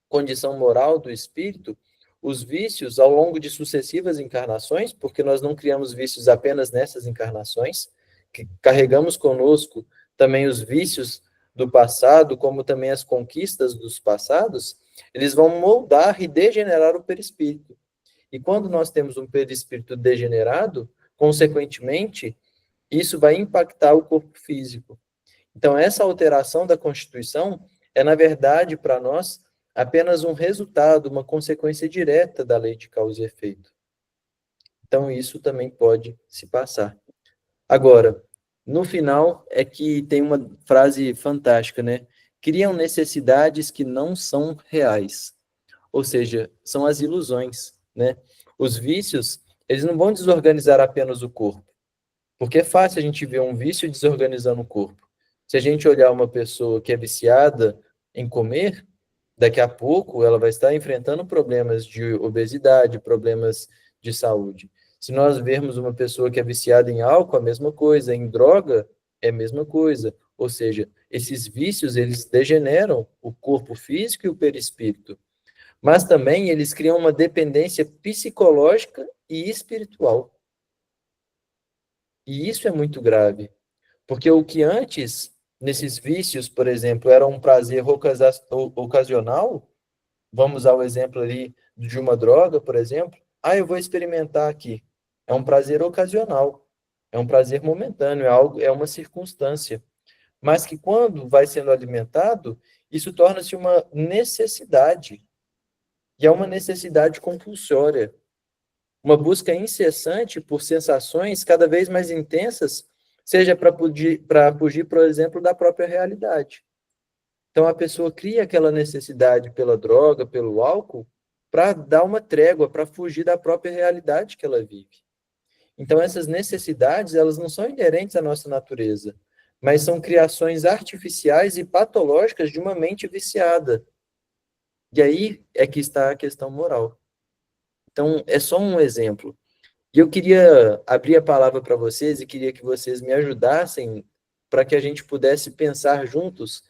[SPEAKER 1] condição moral do espírito, os vícios ao longo de sucessivas encarnações, porque nós não criamos vícios apenas nessas encarnações, que carregamos conosco também os vícios do passado, como também as conquistas dos passados, eles vão moldar e degenerar o perispírito. E quando nós temos um perispírito degenerado, consequentemente, isso vai impactar o corpo físico. Então, essa alteração da Constituição é, na verdade, para nós, apenas um resultado, uma consequência direta da lei de causa e efeito. Então, isso também pode se passar. Agora, no final, é que tem uma frase fantástica, né? Criam necessidades que não são reais. Ou seja, são as ilusões, né? Os vícios, eles não vão desorganizar apenas o corpo. Porque é fácil a gente ver um vício desorganizando o corpo. Se a gente olhar uma pessoa que é viciada em comer, daqui a pouco ela vai estar enfrentando problemas de obesidade, problemas de saúde. Se nós vermos uma pessoa que é viciada em álcool, a mesma coisa, em droga, é a mesma coisa. Ou seja, esses vícios, eles degeneram o corpo físico e o perispírito. Mas também eles criam uma dependência psicológica e espiritual. E isso é muito grave, porque o que antes, nesses vícios, por exemplo, era um prazer ocasional, vamos ao exemplo ali de uma droga, por exemplo, eu vou experimentar aqui. É um prazer ocasional, é um prazer momentâneo, é uma circunstância. Mas que quando vai sendo alimentado, isso torna-se uma necessidade, e é uma necessidade compulsória. Uma busca incessante por sensações cada vez mais intensas, seja para fugir, por exemplo, da própria realidade. Então, a pessoa cria aquela necessidade pela droga, pelo álcool, para dar uma trégua, para fugir da própria realidade que ela vive. Então, essas necessidades, elas não são inerentes à nossa natureza, mas são criações artificiais e patológicas de uma mente viciada. E aí é que está a questão moral. Então, é só um exemplo. E eu queria abrir a palavra para vocês e queria que vocês me ajudassem para que a gente pudesse pensar juntos.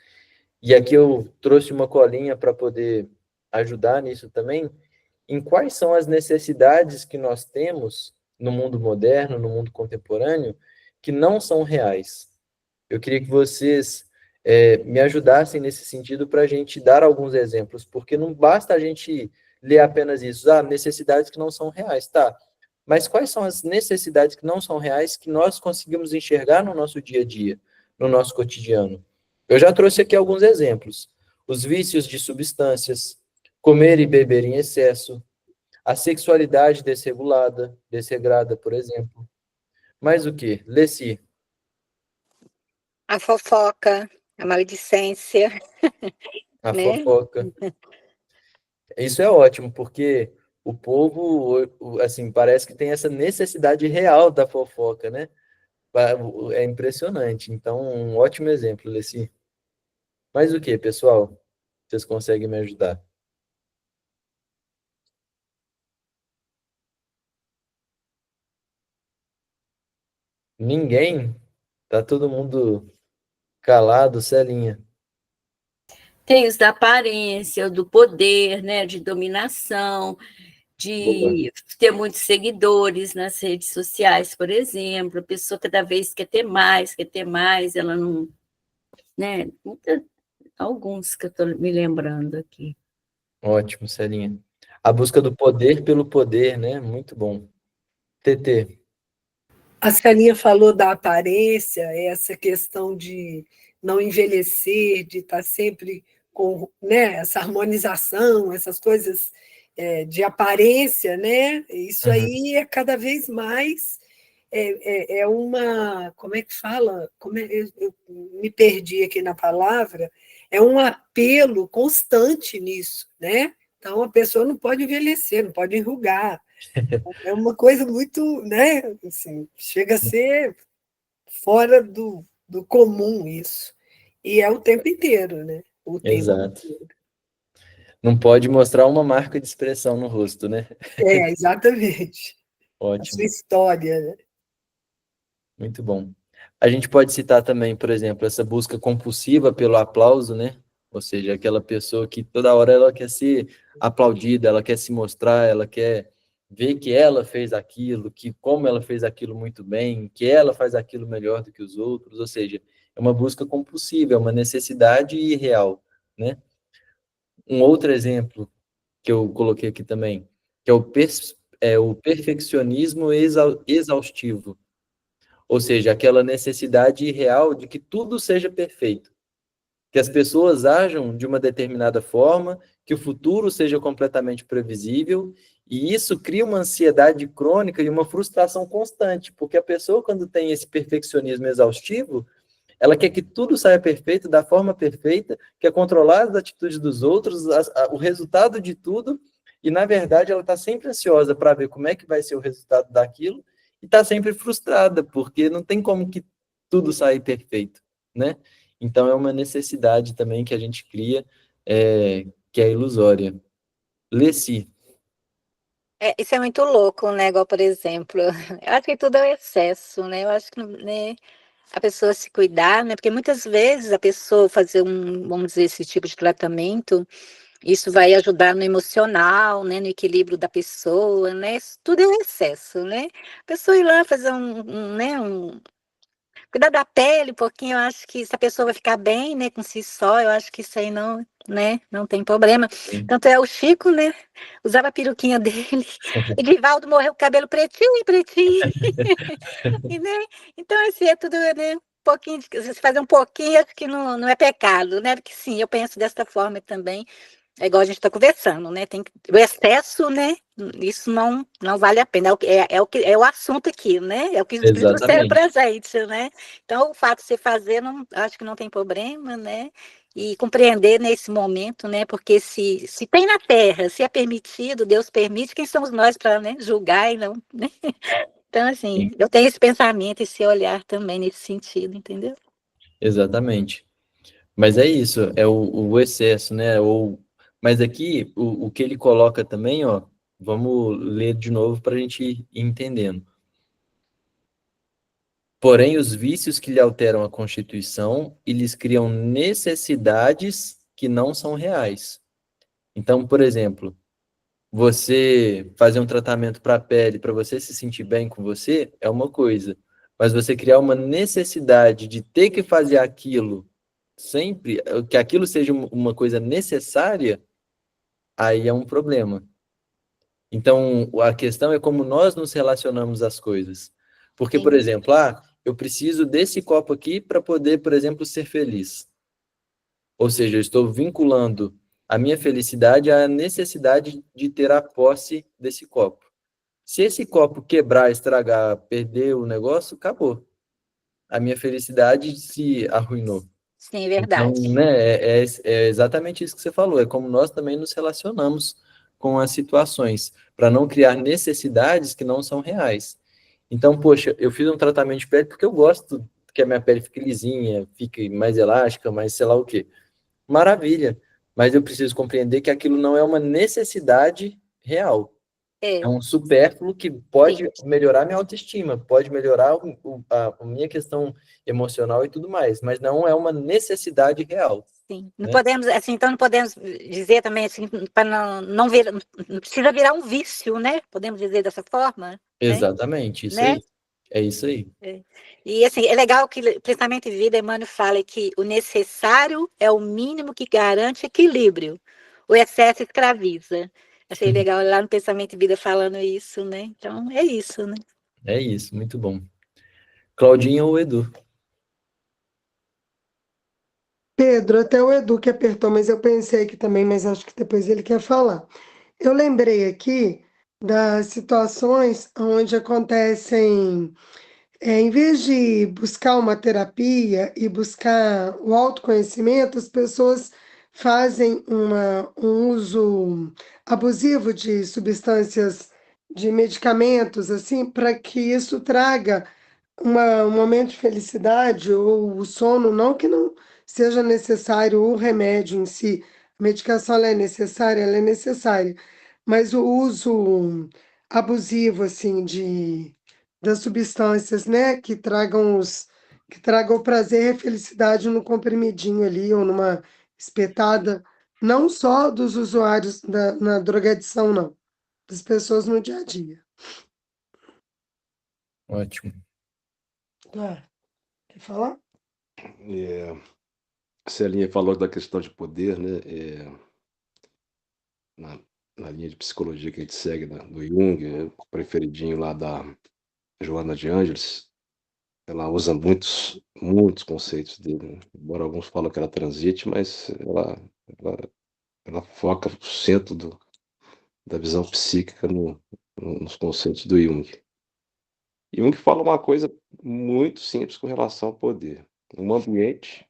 [SPEAKER 1] E aqui eu trouxe uma colinha para poder ajudar nisso também, em quais são as necessidades que nós temos no mundo moderno, no mundo contemporâneo, que não são reais. Eu queria que vocês me ajudassem nesse sentido para a gente dar alguns exemplos, porque não basta a gente ler apenas isso, necessidades que não são reais, tá? Mas quais são as necessidades que não são reais que nós conseguimos enxergar no nosso dia a dia, no nosso cotidiano? Eu já trouxe aqui alguns exemplos. Os vícios de substâncias, comer e beber em excesso, a sexualidade desregrada, por exemplo. Mais o quê? Leci.
[SPEAKER 6] A fofoca, a maledicência,
[SPEAKER 1] A
[SPEAKER 6] né?
[SPEAKER 1] fofoca. Isso é ótimo, porque o povo, assim, parece que tem essa necessidade real da fofoca, né? É impressionante. Então, um ótimo exemplo, Leci. Mas o que, pessoal? Vocês conseguem me ajudar? Ninguém? Tá todo mundo calado, Celinha.
[SPEAKER 3] Tem os da aparência, do poder, né, de dominação,
[SPEAKER 1] Boa.
[SPEAKER 3] de ter muitos seguidores nas redes sociais, por exemplo. A pessoa cada vez quer ter mais, ela não, né? Alguns que eu estou me lembrando aqui.
[SPEAKER 1] Ótimo, Celinha. A busca do poder pelo poder, né? Muito bom. TT.
[SPEAKER 7] A Celinha falou da aparência, essa questão de não envelhecer, de estar sempre com, né, essa harmonização, essas coisas de aparência, né? Isso aí é cada vez mais uma, como é que fala? Eu me perdi aqui na palavra, é um apelo constante nisso, né? Então a pessoa não pode envelhecer, não pode enrugar. É uma coisa muito, né? Assim, chega a ser fora do comum isso. E é o tempo inteiro, né? O tempo
[SPEAKER 1] Exato.
[SPEAKER 7] inteiro.
[SPEAKER 1] Não pode mostrar uma marca de expressão no rosto, né?
[SPEAKER 7] Exatamente. A sua
[SPEAKER 1] Ótimo.
[SPEAKER 7] história, né?
[SPEAKER 1] Muito bom. A gente pode citar também, por exemplo, essa busca compulsiva pelo aplauso, né? Ou seja, aquela pessoa que toda hora ela quer ser aplaudida, ela quer se mostrar, ela quer ver que ela fez aquilo, que como ela fez aquilo muito bem, que ela faz aquilo melhor do que os outros, ou seja, é uma busca compulsiva, é uma necessidade irreal, né? Um outro exemplo que eu coloquei aqui também, que é o perfeccionismo exaustivo. Ou seja, aquela necessidade real de que tudo seja perfeito, que as pessoas ajam de uma determinada forma, que o futuro seja completamente previsível, e isso cria uma ansiedade crônica e uma frustração constante, porque a pessoa, quando tem esse perfeccionismo exaustivo, ela quer que tudo saia perfeito, da forma perfeita, quer controlar as atitudes dos outros, o resultado de tudo, e na verdade ela está sempre ansiosa para ver como é que vai ser o resultado daquilo, e está sempre frustrada, porque não tem como que tudo sair perfeito, né? Então é uma necessidade também que a gente cria, que é ilusória. Leci.
[SPEAKER 6] Isso é muito louco, né? Igual, por exemplo, eu acho que tudo é um excesso, né? Eu acho que, né, a pessoa se cuidar, né? Porque muitas vezes a pessoa fazer vamos dizer, esse tipo de tratamento, isso vai ajudar no emocional, né? No equilíbrio da pessoa, né? Isso tudo é um excesso, né? A pessoa ir lá fazer né? Cuidar da pele um pouquinho, eu acho que se a pessoa vai ficar bem, né, com si só, eu acho que isso aí não, né, não tem problema. Tanto é o Chico, né, usava a peruquinha dele, e Divaldo morreu com o cabelo pretinho e pretinho, e, né, então assim, é tudo, né, um pouquinho, se fazer um pouquinho, acho que não é pecado, né, porque sim, eu penso dessa forma também, é igual a gente está conversando, né? O excesso, né? Isso não vale a pena. É o assunto aqui, né? É o que os espíritos trouxeram para a
[SPEAKER 1] Exatamente.
[SPEAKER 6] gente, né? Então, o fato de você fazer, não, acho que não tem problema, né? E compreender nesse momento, né? Porque se tem na Terra, se é permitido, Deus permite, quem somos nós para, né, julgar e não, né? Então, assim,
[SPEAKER 1] Sim,
[SPEAKER 6] eu tenho esse pensamento, esse olhar também nesse sentido, entendeu?
[SPEAKER 1] exatamente. Mas é isso, é o excesso, né? Mas aqui, o que ele coloca também, ó, vamos ler de novo para a gente ir entendendo. Porém, os vícios que lhe alteram a constituição e lhes criam necessidades que não são reais. Então, por exemplo, você fazer um tratamento para a pele, para você se sentir bem com você, é uma coisa. Mas você criar uma necessidade de ter que fazer aquilo sempre, que aquilo seja uma coisa necessária, aí é um problema. Então, a questão é como nós nos relacionamos às coisas. Porque, por
[SPEAKER 6] Sim,
[SPEAKER 1] exemplo, eu preciso desse copo aqui para poder, por exemplo, ser feliz. Ou seja, eu estou vinculando a minha felicidade à necessidade de ter a posse desse copo. Se esse copo quebrar, estragar, perder o negócio, acabou. A minha felicidade se arruinou.
[SPEAKER 6] sim, é
[SPEAKER 1] Então,
[SPEAKER 6] verdade.
[SPEAKER 1] né, é exatamente isso que você falou. É como nós também nos relacionamos com as situações, para não criar necessidades que não são reais. Então, poxa, eu fiz um tratamento de pele porque eu gosto que a minha pele fique lisinha, fique mais elástica, mais sei lá o quê. Maravilha. Mas eu preciso compreender que aquilo não é uma necessidade real. É um supérfluo que pode
[SPEAKER 6] Sim.
[SPEAKER 1] melhorar minha autoestima, pode melhorar a minha questão emocional e tudo mais, mas não é uma necessidade real.
[SPEAKER 6] Sim. Não
[SPEAKER 1] Né?
[SPEAKER 6] podemos, assim, então não podemos dizer também assim, para não vir, não precisa virar um vício, né? Podemos dizer dessa forma,
[SPEAKER 1] Exatamente, isso
[SPEAKER 6] né?
[SPEAKER 1] aí. É isso aí.
[SPEAKER 6] E assim, é legal que Pensamento e Vida, Emmanuel fala que o necessário é o mínimo que garante equilíbrio. O excesso escraviza. Achei legal lá no Pensamento e Vida falando isso, né? Então, é isso, né?
[SPEAKER 1] É isso, muito bom. Claudinha ou Edu?
[SPEAKER 8] Pedro, até o Edu que apertou, mas eu pensei aqui também, mas acho que depois ele quer falar. Eu lembrei aqui das situações onde acontecem, em vez de buscar uma terapia e buscar o autoconhecimento, as pessoas fazem um uso abusivo de substâncias, de medicamentos, assim, para que isso traga um momento de felicidade ou o sono, não que não seja necessário o remédio em si, a medicação ela é necessária, mas o uso abusivo assim das substâncias, né, que tragam o prazer e a felicidade no comprimidinho ali ou numa espetada, não só dos usuários na drogadição, não, das pessoas no dia a dia.
[SPEAKER 1] Ótimo.
[SPEAKER 8] Tá. Quer falar?
[SPEAKER 5] Celinha falou da questão de poder, né? Na, na linha de psicologia que a gente segue do Jung, preferidinho lá da Joana de Ângeles, ela usa muitos conceitos dele, né? Embora alguns falam que ela transite, mas ela foca o centro da visão psíquica nos conceitos do Jung. Jung fala uma coisa muito simples com relação ao poder. Um ambiente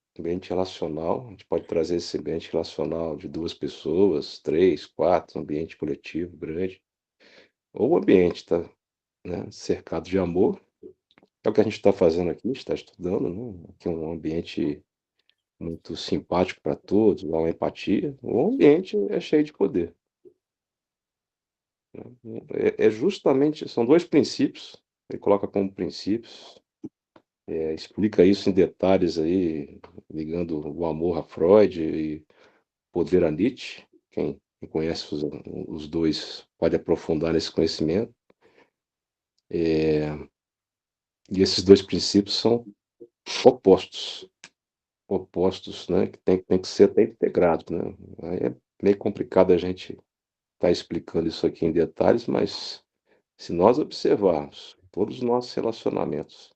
[SPEAKER 5] relacional, a gente pode trazer esse ambiente relacional de 2 pessoas, 3, 4, um ambiente coletivo grande, ou o ambiente está, né, cercado de amor, é o que a gente está fazendo aqui, a gente está estudando, né? Aqui é um ambiente muito simpático para todos, há uma empatia, o ambiente é cheio de poder. Né? Justamente, são 2 princípios, ele coloca como princípios, explica isso em detalhes aí, ligando o amor a Freud e poder a Nietzsche. Quem conhece os dois pode aprofundar nesse conhecimento. E esses 2 princípios são opostos, né, que tem que ser até integrados, né? Aí é meio complicado a gente estar explicando isso aqui em detalhes, mas se nós observarmos todos os nossos relacionamentos,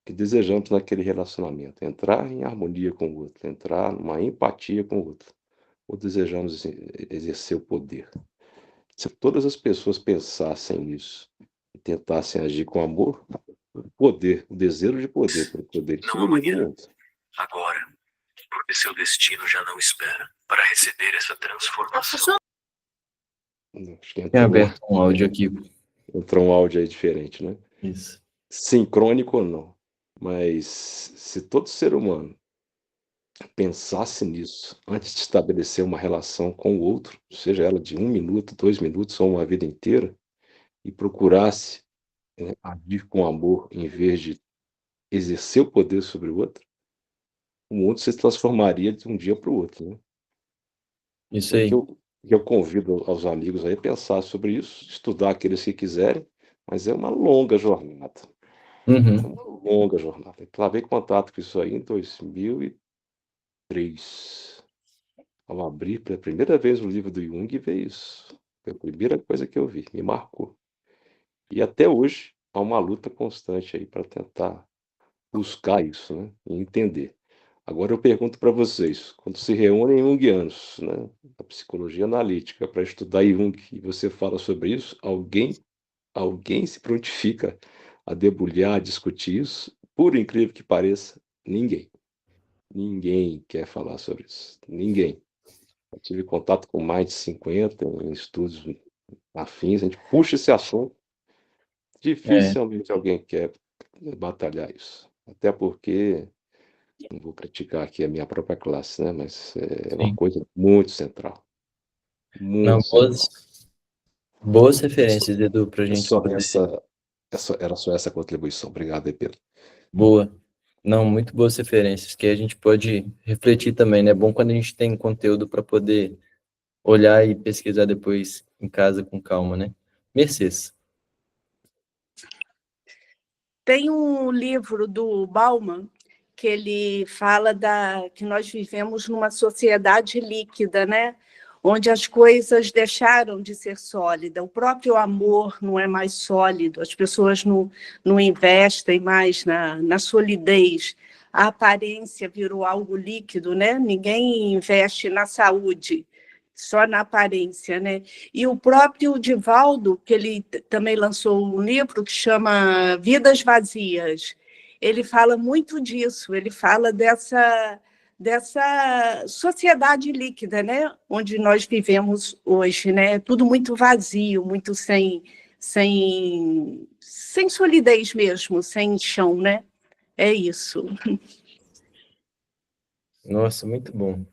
[SPEAKER 5] que desejamos naquele relacionamento, entrar em harmonia com o outro, entrar numa empatia com o outro, ou desejamos exercer o poder. Se todas as pessoas pensassem nisso e tentassem agir com amor, o poder, o desejo de poder pelo poder,
[SPEAKER 9] Não amanhã, agora, porque seu destino já não espera para receber essa transformação.
[SPEAKER 5] Acho que
[SPEAKER 1] Tem aberto um áudio aqui.
[SPEAKER 5] entrou um áudio aí diferente, né?
[SPEAKER 1] Isso.
[SPEAKER 5] Sincrônico ou não. Mas se todo ser humano pensasse nisso antes de estabelecer uma relação com o outro, seja ela de 1 minuto, 2 minutos ou uma vida inteira, e procurasse, né, agir com amor em vez de exercer o poder sobre o outro, o mundo se transformaria de um dia para o outro, né?
[SPEAKER 1] Isso aí.
[SPEAKER 5] Eu convido aos amigos aí a pensar sobre isso, estudar aqueles que quiserem, mas é uma longa jornada. É
[SPEAKER 1] Uhum.
[SPEAKER 5] uma longa jornada. Eu travei contato com isso aí em 2003. Ao abrir pela primeira vez o livro do Jung, veio isso. Foi a primeira coisa que eu vi, me marcou. E até hoje há uma luta constante aí para tentar buscar isso, né, e entender. Agora eu pergunto para vocês, quando se reúnem junguianos, né, a psicologia analítica, para estudar Jung, e você fala sobre isso, alguém se prontifica a debulhar, a discutir isso? Por incrível que pareça, ninguém. Ninguém quer falar sobre isso. Ninguém. Eu tive contato com mais de 50 em estudos afins, a gente puxa esse assunto, dificilmente alguém quer batalhar isso. Até porque, não vou criticar aqui a minha própria classe, né? Mas é uma
[SPEAKER 1] Sim.
[SPEAKER 5] coisa muito central.
[SPEAKER 1] Não,
[SPEAKER 5] Muito central.
[SPEAKER 1] Boas referências, Edu, para a gente
[SPEAKER 5] Só
[SPEAKER 1] poder.
[SPEAKER 5] era só essa contribuição. Obrigado, aí, Pedro.
[SPEAKER 1] Boa. Não, muito boas referências, que a gente pode refletir também, né? É bom quando a gente tem conteúdo para poder olhar e pesquisar depois em casa com calma, né? Mercês.
[SPEAKER 10] Tem um livro do Bauman que ele fala que nós vivemos numa sociedade líquida, né? Onde as coisas deixaram de ser sólidas. O próprio amor não é mais sólido, as pessoas não investem mais na solidez. A aparência virou algo líquido, né? Ninguém investe na saúde, só na aparência, né? E o próprio Divaldo, que ele também lançou um livro que chama Vidas Vazias, ele fala muito disso, ele fala dessa sociedade líquida, né? Onde nós vivemos hoje, né? Tudo muito vazio, muito sem solidez mesmo, sem chão, né? É isso.
[SPEAKER 1] Nossa, muito bom.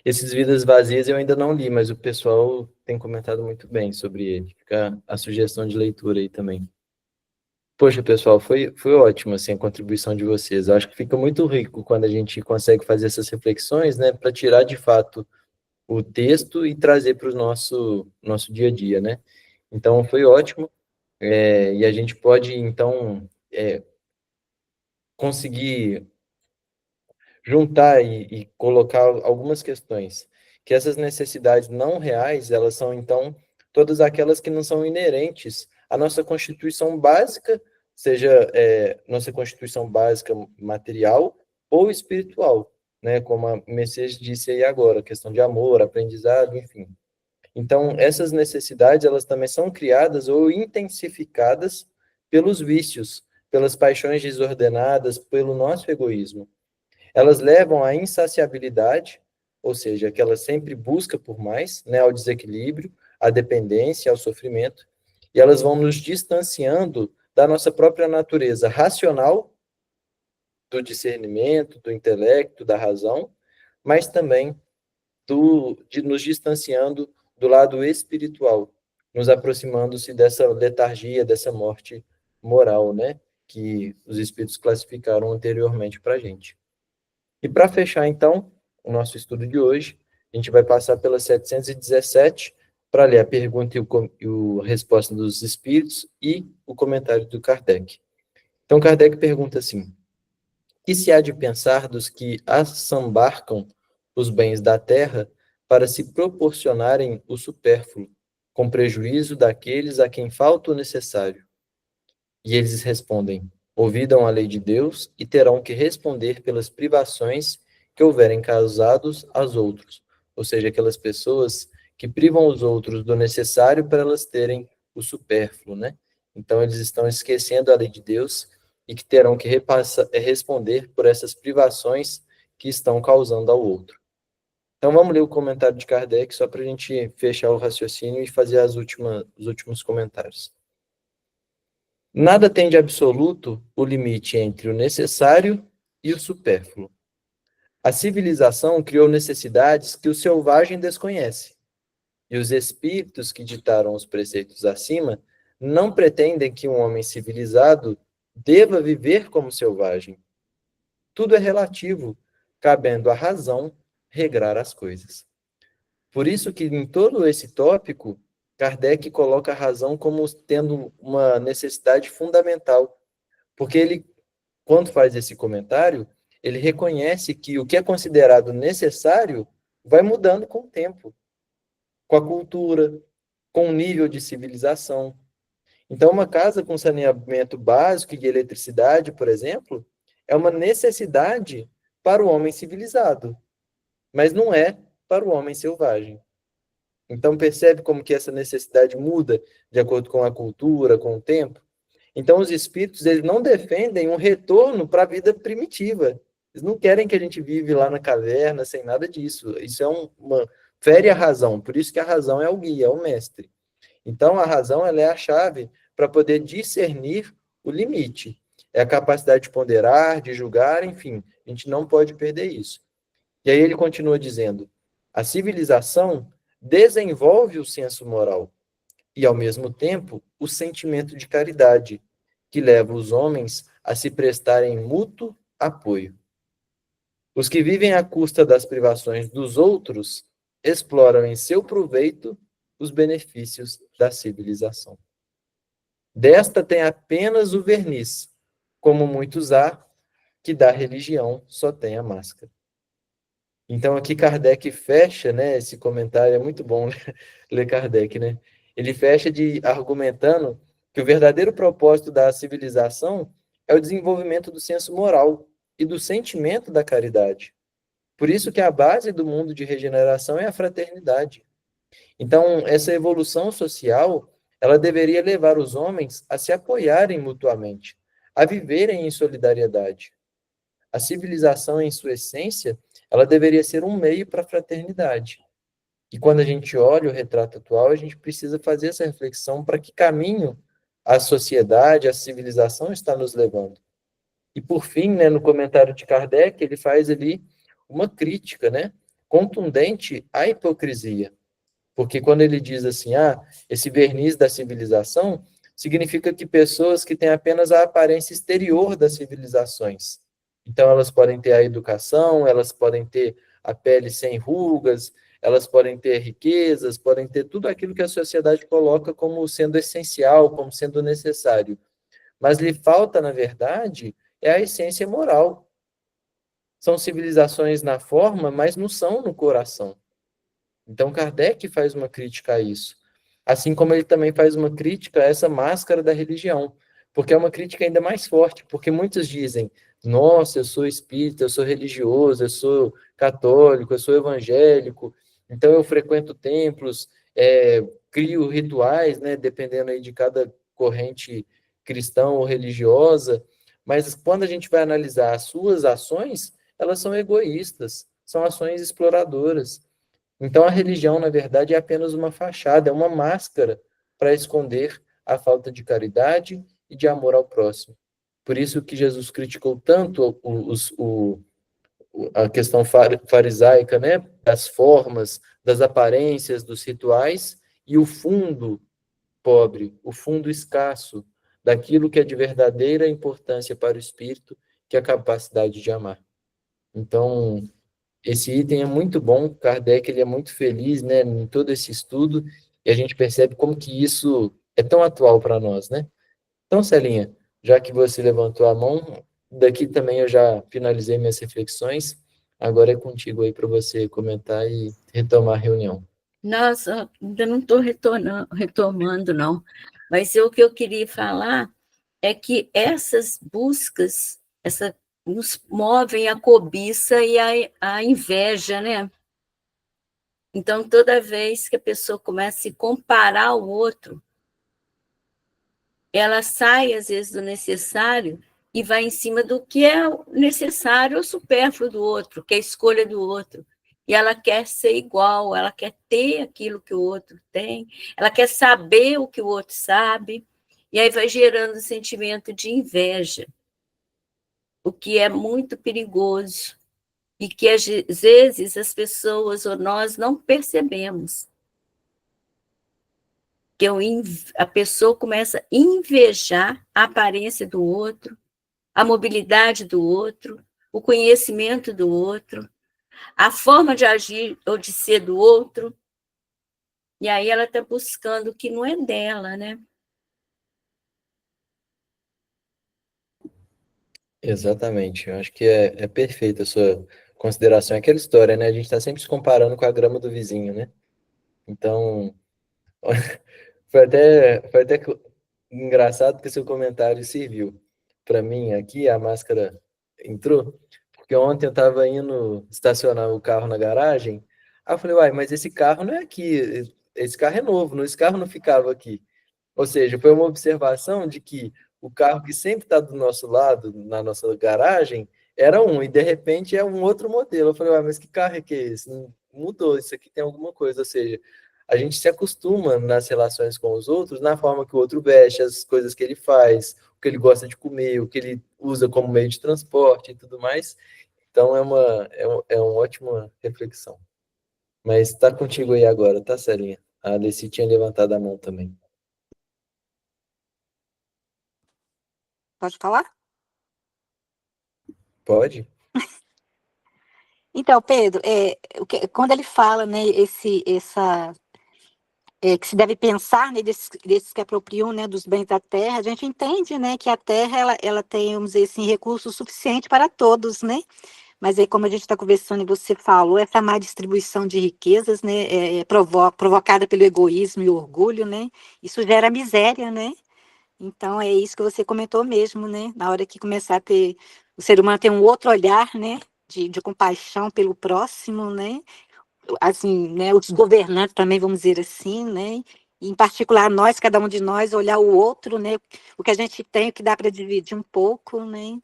[SPEAKER 1] Esses Vidas Vazias eu ainda não li, mas o pessoal tem comentado muito bem sobre ele. Fica a sugestão de leitura aí também. Poxa, pessoal, foi ótimo assim, a contribuição de vocês. Eu acho que fica muito rico quando a gente consegue fazer essas reflexões, né, para tirar de fato o texto e trazer para o nosso dia a dia, né? Então, foi ótimo. E a gente pode, então, conseguir juntar e colocar algumas questões, que essas necessidades não reais, elas são, então, todas aquelas que não são inerentes à nossa Constituição básica, seja nossa Constituição básica material ou espiritual, né? Como a Mercedes disse aí agora, questão de amor, aprendizado, enfim. Então, essas necessidades, elas também são criadas ou intensificadas pelos vícios, pelas paixões desordenadas, pelo nosso egoísmo. Elas levam à insaciabilidade, ou seja, que ela sempre busca por mais, né, ao desequilíbrio, à dependência, ao sofrimento, e elas vão nos distanciando da nossa própria natureza racional, do discernimento, do intelecto, da razão, mas também de nos distanciando do lado espiritual, nos aproximando-se dessa letargia, dessa morte moral, né, que os espíritos classificaram anteriormente para a gente. E para fechar, então, o nosso estudo de hoje, a gente vai passar pela 717 para ler a pergunta e a resposta dos espíritos e o comentário do Kardec. Então, Kardec pergunta assim: que se há de pensar dos que assambarcam os bens da terra para se proporcionarem o supérfluo, com prejuízo daqueles a quem falta o necessário? E eles respondem: ouvidam a lei de Deus e terão que responder pelas privações que houverem causados aos outros, ou seja, aquelas pessoas que privam os outros do necessário para elas terem o supérfluo, né? Então eles estão esquecendo a lei de Deus e que terão que responder por essas privações que estão causando ao outro. Então vamos ler o comentário de Kardec só para a gente fechar o raciocínio e fazer os últimos comentários. Nada tem de absoluto o limite entre o necessário e o supérfluo. A civilização criou necessidades que o selvagem desconhece, e os espíritos que ditaram os preceitos acima não pretendem que um homem civilizado deva viver como selvagem. Tudo é relativo, cabendo à razão regrar as coisas. Por isso que em todo esse tópico, Kardec coloca a razão como tendo uma necessidade fundamental, porque ele, quando faz esse comentário, ele reconhece que o que é considerado necessário vai mudando com o tempo, com a cultura, com o nível de civilização. Então, uma casa com saneamento básico e eletricidade, por exemplo, é uma necessidade para o homem civilizado, mas não é para o homem selvagem. Então, percebe como que essa necessidade muda de acordo com a cultura, com o tempo? Então, os espíritos, eles não defendem um retorno para a vida primitiva. Eles não querem que a gente vive lá na caverna sem nada disso. Isso é fere a razão. Por isso que a razão é o guia, é o mestre. Então, a razão, ela é a chave para poder discernir o limite. É a capacidade de ponderar, de julgar, enfim. A gente não pode perder isso. E aí ele continua dizendo: a civilização desenvolve o senso moral, e, ao mesmo tempo, o sentimento de caridade, que leva os homens a se prestarem mútuo apoio. Os que vivem à custa das privações dos outros exploram em seu proveito os benefícios da civilização. Desta tem apenas o verniz, como muitos há, que da religião só tem a máscara. Então aqui Kardec fecha, né, esse comentário, é muito bom ler Kardec, né? Ele fecha argumentando que o verdadeiro propósito da civilização é o desenvolvimento do senso moral e do sentimento da caridade. Por isso que a base do mundo de regeneração é a fraternidade. Então, essa evolução social, ela deveria levar os homens a se apoiarem mutuamente, a viverem em solidariedade. A civilização, em sua essência, ela deveria ser um meio para a fraternidade. E quando a gente olha o retrato atual, a gente precisa fazer essa reflexão para que caminho a sociedade, a civilização está nos levando. E por fim, né, no comentário de Kardec, ele faz ali uma crítica, né, contundente à hipocrisia. Porque quando ele diz assim, esse verniz da civilização, significa que pessoas que têm apenas a aparência exterior das civilizações. Então, elas podem ter a educação, elas podem ter a pele sem rugas, elas podem ter riquezas, podem ter tudo aquilo que a sociedade coloca como sendo essencial, como sendo necessário. Mas lhe falta, na verdade, é a essência moral. São civilizações na forma, mas não são no coração. Então, Kardec faz uma crítica a isso. Assim como ele também faz uma crítica a essa máscara da religião, porque é uma crítica ainda mais forte, porque muitos dizem, nossa, eu sou espírita, eu sou religioso, eu sou católico, eu sou evangélico, então eu frequento templos, crio rituais, né, dependendo aí de cada corrente cristã ou religiosa, mas quando a gente vai analisar as suas ações, elas são egoístas, são ações exploradoras. Então, a religião, na verdade, é apenas uma fachada, é uma máscara para esconder a falta de caridade e de amor ao próximo. Por isso que Jesus criticou tanto a questão farisaica, né, das formas, das aparências, dos rituais, e o fundo pobre, o fundo escasso, daquilo que é de verdadeira importância para o espírito, que é a capacidade de amar. Então, esse item é muito bom, Kardec ele é muito feliz, né, em todo esse estudo, e a gente percebe como que isso é tão atual para nós, né? Então, Celinha, já que você levantou a mão, daqui também eu já finalizei minhas reflexões, agora é contigo aí para você comentar e retomar a reunião.
[SPEAKER 3] Nossa, ainda não estou retomando, não. Mas o que eu queria falar é que essas buscas, nos movem a cobiça e a inveja, né? Então, toda vez que a pessoa começa a se comparar ao outro, ela sai, às vezes, do necessário e vai em cima do que é necessário ou supérfluo do outro, que é a escolha do outro. E ela quer ser igual, ela quer ter aquilo que o outro tem, ela quer saber o que o outro sabe, e aí vai gerando um sentimento de inveja, o que é muito perigoso, e que às vezes as pessoas ou nós não percebemos. Que a pessoa começa a invejar a aparência do outro, a mobilidade do outro, o conhecimento do outro, a forma de agir ou de ser do outro, e aí ela está buscando o que não é dela, né?
[SPEAKER 1] Exatamente, eu acho que é perfeita a sua consideração. É aquela história, né? A gente está sempre se comparando com a grama do vizinho, né? Então, foi até engraçado que seu comentário serviu. Para mim, aqui, a máscara entrou, porque ontem eu estava indo estacionar o carro na garagem, aí eu falei, uai, mas esse carro não é aqui, esse carro é novo, esse carro não ficava aqui. Ou seja, foi uma observação de que o carro que sempre está do nosso lado, na nossa garagem, era um, e de repente é um outro modelo. Eu falei, uai, mas que carro é que é esse? Não mudou, isso aqui tem alguma coisa. Ou seja, a gente se acostuma nas relações com os outros, na forma que o outro veste, as coisas que ele faz, o que ele gosta de comer, o que ele usa como meio de transporte e tudo mais. Então é uma ótima reflexão. Mas está contigo aí agora, tá, Celinha? A Alessi tinha levantado a mão também.
[SPEAKER 6] Pode falar?
[SPEAKER 1] Pode?
[SPEAKER 6] Então, Pedro, quando ele fala, né, que se deve pensar, né, desses que apropriam, né, dos bens da terra, a gente entende, né, que a terra ela tem, vamos dizer assim, recurso suficiente para todos, né? Mas aí, como a gente está conversando e você falou, essa má distribuição de riquezas, né, provocada pelo egoísmo e orgulho, né? Isso gera miséria, né? Então, é isso que você comentou mesmo, né? Na hora que começar a ter, o ser humano ter um outro olhar, né? De compaixão pelo próximo, né? Assim, né? Os governantes também, vamos dizer assim, né? E, em particular, nós, cada um de nós, olhar o outro, né? O que a gente tem, o que dá para dividir um pouco, né?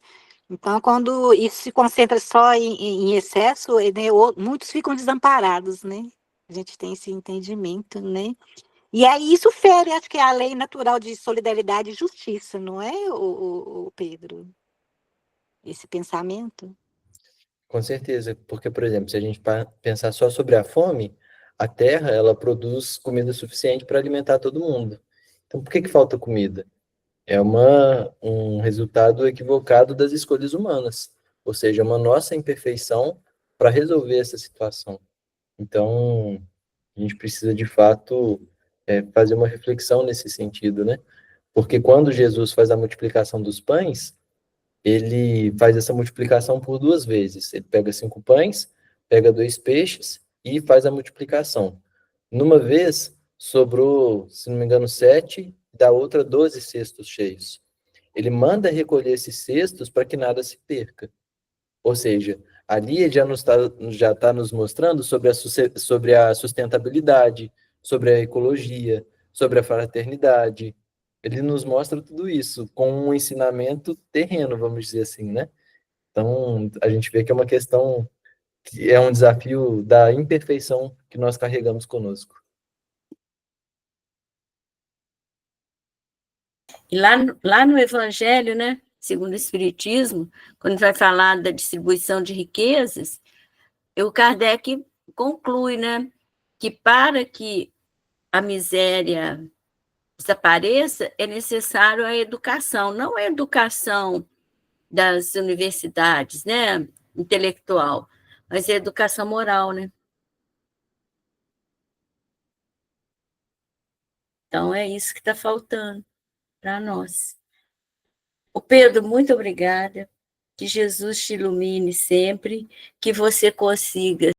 [SPEAKER 6] Então, quando isso se concentra só em excesso, né? Muitos ficam desamparados, né? A gente tem esse entendimento, né? E aí isso fere, acho que é a lei natural de solidariedade e justiça, não é, o Pedro? Esse pensamento?
[SPEAKER 1] Com certeza, porque, por exemplo, se a gente pensar só sobre a fome, a terra, ela produz comida suficiente para alimentar todo mundo. Então, por que que falta comida? É um resultado equivocado das escolhas humanas, ou seja, uma nossa imperfeição para resolver essa situação. Então, a gente precisa, de fato, fazer uma reflexão nesse sentido, né? Porque quando Jesus faz a multiplicação dos pães, ele faz essa multiplicação por duas vezes. Ele pega 5 pães, pega 2 peixes e faz a multiplicação. Numa vez, sobrou, se não me engano, 7, da outra 12 cestos cheios. Ele manda recolher esses cestos para que nada se perca. Ou seja, ali ele já está nos mostrando sobre a sustentabilidade, sobre a ecologia, sobre a fraternidade. Ele nos mostra tudo isso com um ensinamento terreno, vamos dizer assim, né? Então, a gente vê que é uma questão, que é um desafio da imperfeição que nós carregamos conosco.
[SPEAKER 3] E lá no Evangelho, né, segundo o Espiritismo, quando vai falar da distribuição de riquezas, o Kardec conclui, né, que para que a miséria desapareça, é necessário a educação, não a educação das universidades, né, intelectual, mas a educação moral, né? Então, é isso que está faltando para nós. O Pedro, muito obrigada. Que Jesus te ilumine sempre, que você consiga